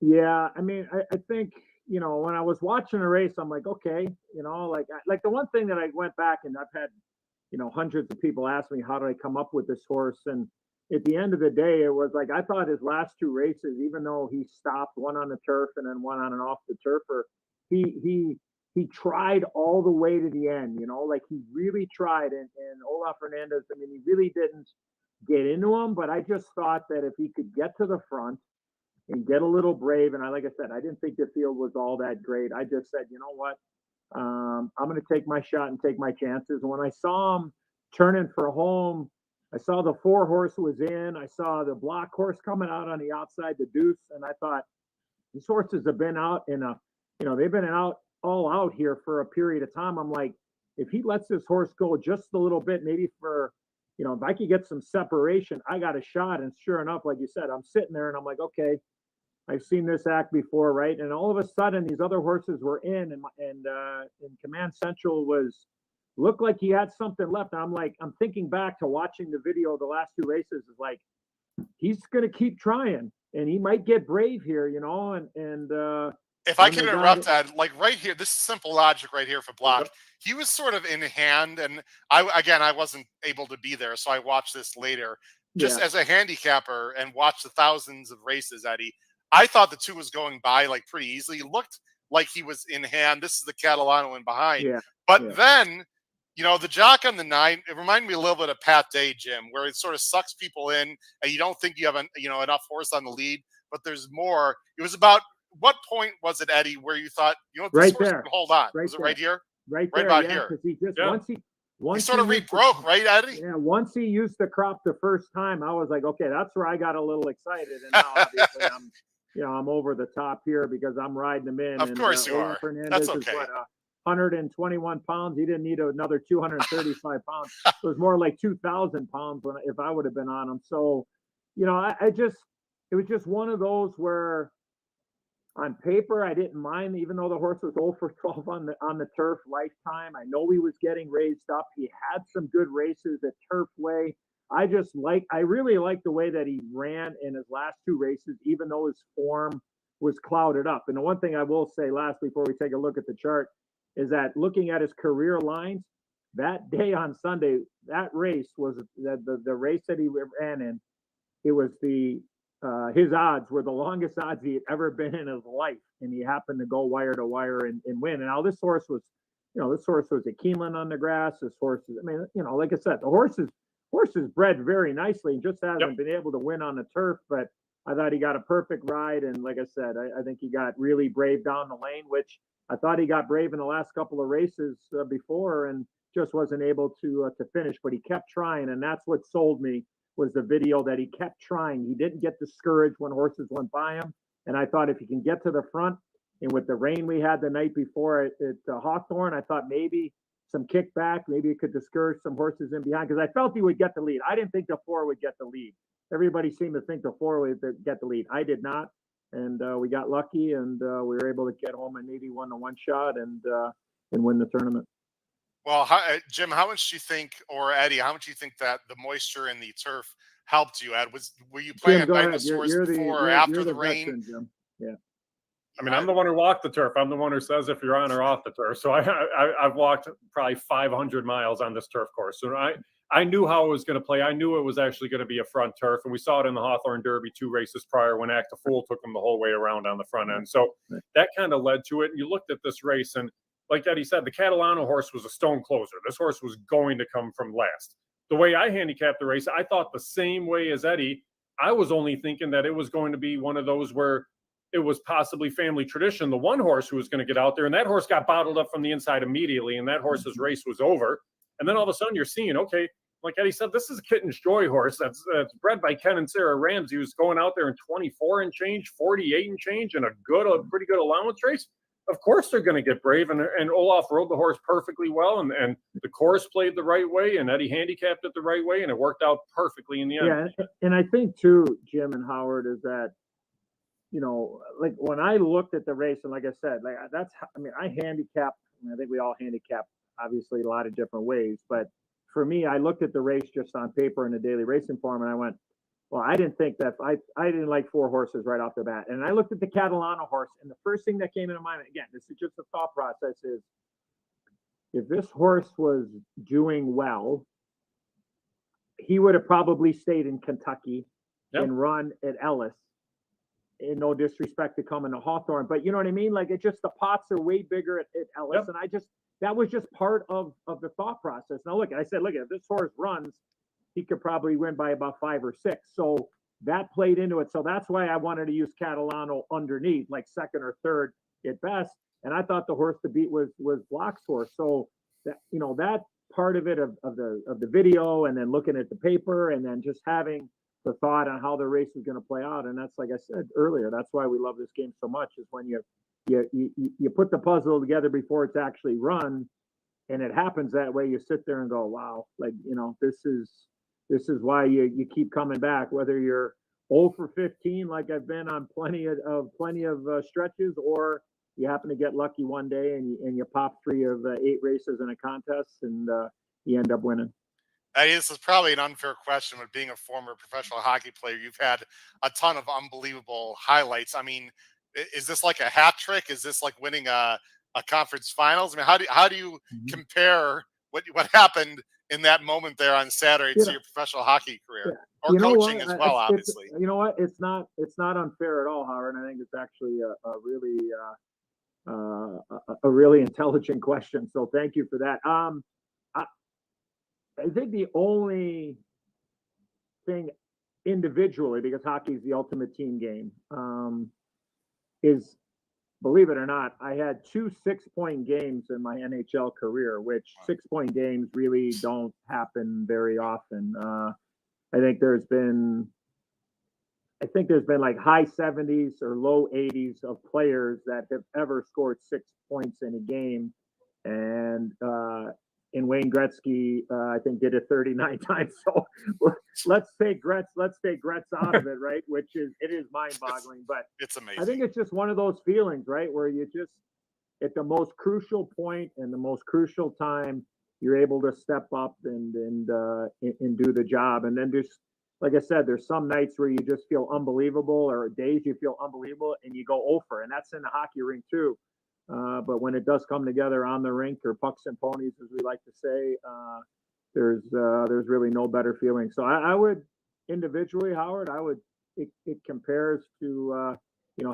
Yeah, I mean, I think, you know, when I was watching a race, I'm like, okay, you know, like the one thing that I went back, and I've had, you know, hundreds of people ask me, how did I come up with this horse? And at the end of the day, it was like, I thought his last two races, even though he stopped, one on the turf and then one on and off the turfer, he tried all the way to the end, you know, like he really tried. And Olaf Hernandez, I mean, he really didn't get into him, but I just thought that if he could get to the front and get a little brave, and like I said, I didn't think the field was all that great. I just said, you know what, I'm going to take my shot and take my chances. And when I saw him turning for home, I saw the 4 horse was in. I saw the block horse coming out on the outside, the deuce, and I thought, these horses have been out they've been all out here for a period of time. I'm like, if he lets this horse go just a little bit, maybe for, you know, if I could get some separation, I got a shot. And sure enough, like you said, I'm sitting there and I'm like, okay, I've seen this act before, right? And all of a sudden, these other horses were in, and Command Central looked like he had something left. I'm like, I'm thinking back to watching the video of the last 2 races, is like, he's going to keep trying, and he might get brave here, you know, and if I can interrupt that, like right here, this is simple logic right here for Block. Yep. He was sort of in hand, and I wasn't able to be there, so I watched this later. Just as a handicapper and watched the thousands of races, Eddie, I thought the 2 was going by like pretty easily. He looked like he was in hand. This is the Catalano in behind. Yeah. But then, you know, the jock on the 9, it reminded me a little bit of Pat Day, Jim, where it sort of sucks people in and you don't think you have enough horse on the lead, but there's more. It was about, what point was it, Eddie, where you thought, you know, this horse can hold on? Was it right here? Right about here. Here. He just, he sort of rebroke, right, Eddie? Yeah, once he used the crop the first time, I was like, okay, that's where I got a little excited. And now obviously I'm over the top here because I'm riding him in. Of course you are. Fernandez that's okay. Is what, 121 pounds. He didn't need another 235 pounds. It was more like 2,000 pounds if I would have been on him. So, you know, it was just one of those where on paper, I didn't mind, even though the horse was 0 for 12 on the turf lifetime. I know he was getting raised up. He had some good races at Turfway. I really like the way that he ran in his last 2 races, even though his form was clouded up. And the one thing I will say last before we take a look at the chart is that looking at his career lines, that day on Sunday, that race was the race that he ran in. It was his odds were the longest odds he had ever been in his life, and he happened to go wire to wire and win. And now this horse was a Keeneland on the grass. This horse is, I mean, you know, like I said, the horse is bred very nicely and just hasn't been able to win on the turf. But I thought he got a perfect ride, and like I said, I think he got really brave down the lane, which I thought he got brave in the last couple of races before, and just wasn't able to finish. But he kept trying, and that's what sold me. Was the video that he kept trying. He didn't get discouraged when horses went by him. And I thought if he can get to the front, and with the rain we had the night before at Hawthorne, I thought maybe some kickback, maybe it could discourage some horses in behind, because I felt he would get the lead. I didn't think the 4 would get the lead. Everybody seemed to think the 4 would get the lead. I did not. And we got lucky, and we were able to get home and maybe won the 1 shot and win the tournament. Well, Jim, how much do you think, or Eddie, how much do you think that the moisture in the turf helped you, Ed? Were you playing at dinosaurs before or after the rain? Veteran, Jim. Yeah. I mean, I'm the one who walked the turf. I'm the one who says if you're on or off the turf. So I've walked probably 500 miles on this turf course. So I knew how it was going to play. I knew it was actually going to be a front turf. And we saw it in the Hawthorne Derby 2 races prior when Act a Fool took him the whole way around on the front end. So that kind of led to it. And you looked at this race, and like Eddie said, the Catalano horse was a stone closer. This horse was going to come from last. The way I handicapped the race, I thought the same way as Eddie. I was only thinking that it was going to be one of those where it was possibly family tradition, the one horse who was going to get out there, and that horse got bottled up from the inside immediately, and that horse's race was over. And then all of a sudden you're seeing, okay, like Eddie said, this is a Kitten's Joy horse that's bred by Ken and Sarah Ramsey, who's going out there in 24 and change, 48 and change, and a pretty good allowance race. Of course they're going to get brave, and Olaf rode the horse perfectly well, and the course played the right way, and Eddie handicapped it the right way, and it worked out perfectly in the end. Yeah, and I think too, Jim and Howard, is that, you know, like when I looked at the race, and like I said, like I handicap. I think we all handicap, obviously, a lot of different ways. But for me, I looked at the race just on paper in the daily racing form, and I went, well, I didn't think that I didn't like 4 horses right off the bat. And I looked at the Catalano horse, and the first thing that came into mind, again, this is just a thought process, is if this horse was doing well, he would have probably stayed in Kentucky and run at Ellis. In no disrespect to coming to Hawthorne, but you know what I mean? Like, it just, the pots are way bigger at Ellis. And that was just part of the thought process. Now, look, I said, look, if this horse runs, he could probably win by about 5 or 6. So that played into it. So that's why I wanted to use Catalano underneath, like second or third at best. And I thought the horse to beat was Block's horse. So that, you know, that part of it, of the video, and then looking at the paper, and then just having the thought on how the race is going to play out. And that's, like I said earlier, that's why we love this game so much, is when you put the puzzle together before it's actually run, and it happens that way. You sit there and go, wow, like, you know, this is why you keep coming back, whether you're 0 for 15, like I've been on plenty of stretches, or you happen to get lucky one day and you pop 3 of 8 races in a contest, and you end up winning. This is probably an unfair question, but being a former professional hockey player, you've had a ton of unbelievable highlights. I mean, is this like a hat trick? Is this like winning a conference finals? I mean, how do you compare what happened in that moment there on Saturday to your professional hocky career, or coaching as well? Obviously, you know what? It's not unfair at all, Howard. And I think it's actually a really intelligent question. So thank you for that. I think the only thing individually, because hockey is the ultimate team game, is, believe it or not, I had 2 6-point games in my NHL career, which 6-point games really don't happen very often. I think there's been like high 70s or low 80s of players that have ever scored 6 points in a game. And Wayne Gretzky, I think, did it 39 times. So let's take Gretz out of it, right? It is mind-boggling, but it's amazing. I think it's just one of those feelings, right, where you just, at the most crucial point and the most crucial time, you're able to step up and do the job. And then just, like I said, there's some nights where you just feel unbelievable, or days you feel unbelievable, and you go over, and that's in the hockey rink too. But when it does come together on the rink, or pucks and ponies, as we like to say, there's really no better feeling. So I would, individually, Howard, it compares to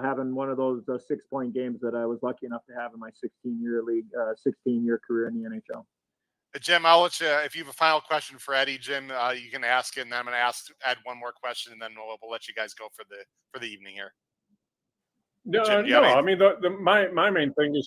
having one of those 6-point games that I was lucky enough to have in my 16-year career in the NHL. Jim, I'll let you, if you have a final question for Eddie, Jim, you can ask it, and then I'm going to add one more question, and then we'll let you guys go for the evening here. No, I mean, my main thing is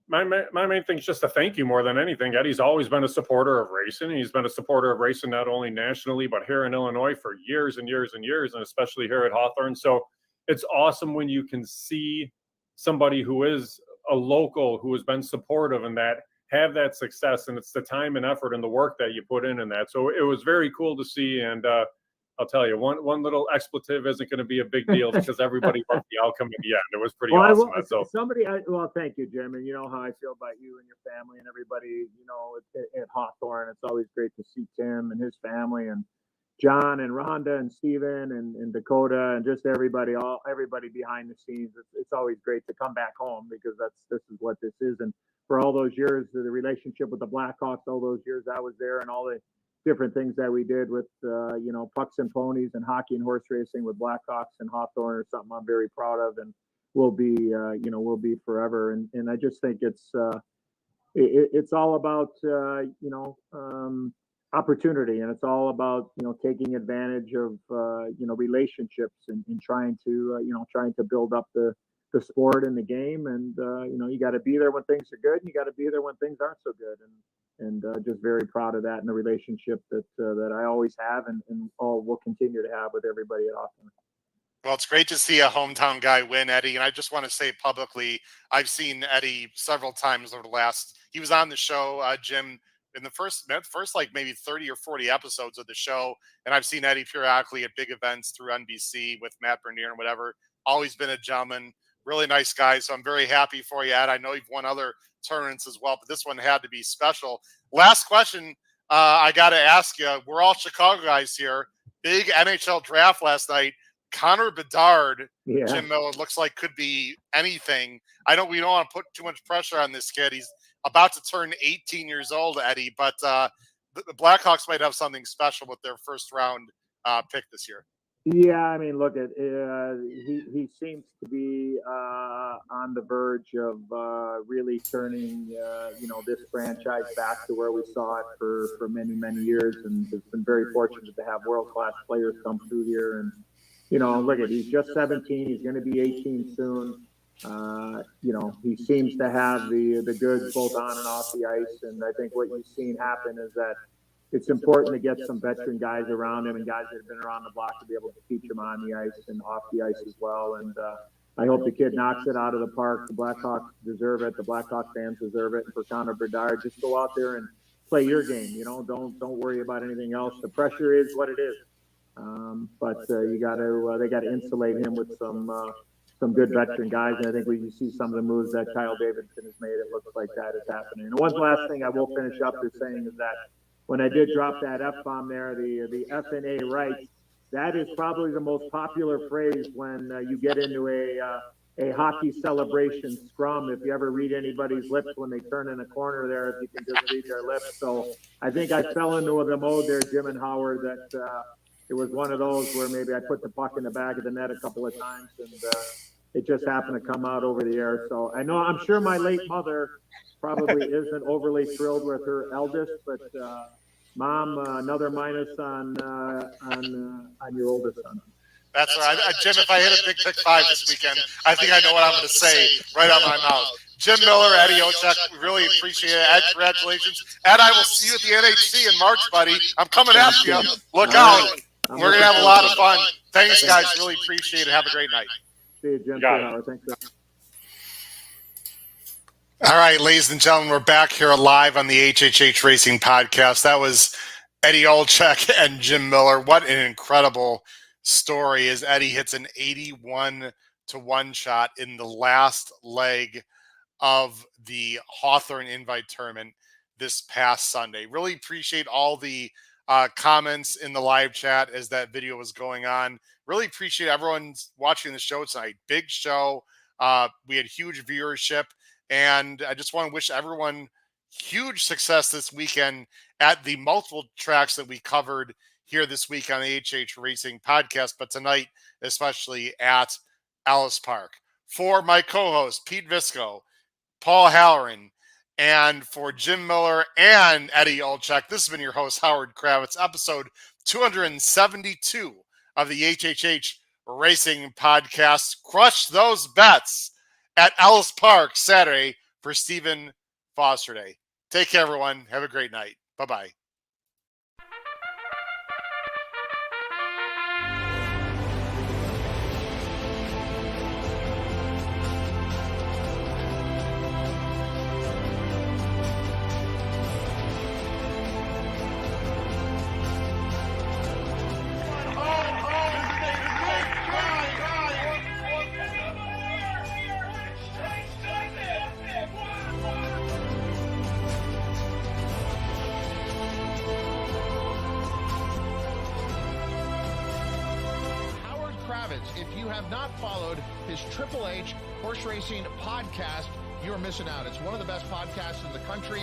my main thing is just to thank you more than anything. Eddie's always been a supporter of racing. He's been a supporter of racing not only nationally but here in Illinois for years and years and years, and especially here at Hawthorne. So it's awesome when you can see somebody who is a local who has been supportive and that have that success, and it's the time and effort and the work that you put in that. So it was very cool to see, and I'll tell you, one little expletive isn't going to be a big deal because everybody loved the outcome in the end. It was pretty awesome. Thank you, Jim. And you know how I feel about you and your family and everybody, at Hawthorne. It's always great to see Tim and his family, and John and Rhonda and Steven and Dakota, and just everybody behind the scenes. It's always great to come back home, because this is what this is. And for all those years, the relationship with the Blackhawks, all those years I was there, and all the different things that we did with, pucks and ponies and hockey and horse racing with Blackhawks and Hawthorne, are something I'm very proud of, and will be forever. And I just think it's all about, opportunity, and it's all about taking advantage of relationships and trying to build up the sport and the game, and you got to be there when things are good, and you got to be there when things aren't so good, and just very proud of that and the relationship that I always have and all will continue to have with everybody at Hawthorne. Well, it's great to see a hometown guy win, Eddie. And I just want to say publicly, I've seen Eddie several times over the last. He was on the show, Jim, in the first like maybe 30 or 40 episodes of the show, and I've seen Eddie periodically at big events through NBC with Matt Bernier and whatever. Always been a gentleman, really nice guy. So I'm very happy for you, Ed. I know you've won other tournaments as well, but this one had to be special. Last question, I got to ask you. We're all Chicago guys here. Big NHL draft last night. Connor Bedard, Jim Miller, looks like could be anything. We don't want to put too much pressure on this kid. He's about to turn 18 years old, Eddie, but the Blackhawks might have something special with their first round pick this year. Yeah, I mean, look at he seems to be on the verge of really turning this franchise back to where we saw it for many years, and has been very fortunate to have world-class players come through here. And look at, he's just 17. He's going to be 18 soon. He seems to have the goods both on and off the ice. And I think what you've seen happen is that it's important to get some veteran guys around him and guys that have been around the block to be able to teach him on the ice and off the ice as well. And I hope the kid knocks it out of the park. The Blackhawks deserve it. The Blackhawks fans deserve it. And for Connor Bedard, just go out there and play your game. Don't worry about anything else. The pressure is what it is. But they got to insulate him with some good veteran guys. And I think when you see some of the moves that Kyle Davidson has made, it looks like that is happening. And one last thing I will finish up with saying is that when I did drop that F-bomb there, the F&A rights, that is probably the most popular phrase when you get into a hockey celebration scrum. If you ever read anybody's lips when they turn in a corner there, if you can just read their lips. So I think I fell into the mode there, Jim and Howard, that it was one of those where maybe I put the puck in the back of the net a couple of times, and it just happened to come out over the air. So I'm sure my late mother probably isn't overly thrilled with her eldest, but Mom, another minus on your oldest son. That's all right. Jim, if I hit a big pick 5 this weekend, I think I know what I'm going to say right on my mouth. Jim Miller, Eddie Olczyk, we really appreciate it. Ed, congratulations. Ed, I will see you at the NHC in March, buddy. I'm coming after you. Look out. We're going to have a lot of fun. Thanks, guys. Really appreciate it. Have a great night. See you, Jim. Thanks. All right, ladies and gentlemen, we're back here live on the HHH Racing Podcast. That was Eddie Olczyk and Jim Miller. What an incredible story as Eddie hits an 81-1 shot in the last leg of the Hawthorne Invite Tournament this past Sunday. Really appreciate all the comments in the live chat as that video was going on. Really appreciate everyone watching the show tonight. Big show. We had huge viewership. And I just want to wish everyone huge success this weekend at the multiple tracks that we covered here this week on the HH Racing Podcast, but tonight, especially at Ellis Park. For my co-host, Pete Visco, Paul Halloran, and for Jim Miller and Eddie Olczyk, this has been your host, Howard Kravitz, episode 272 of the HHH Racing Podcast. Crush those bets at Ellis Park Saturday for Stephen Foster Day. Take care, everyone. Have a great night. Bye-bye. If you have not followed his Triple H Horse Racing Podcast, you're missing out. It's one of the best podcasts in the country.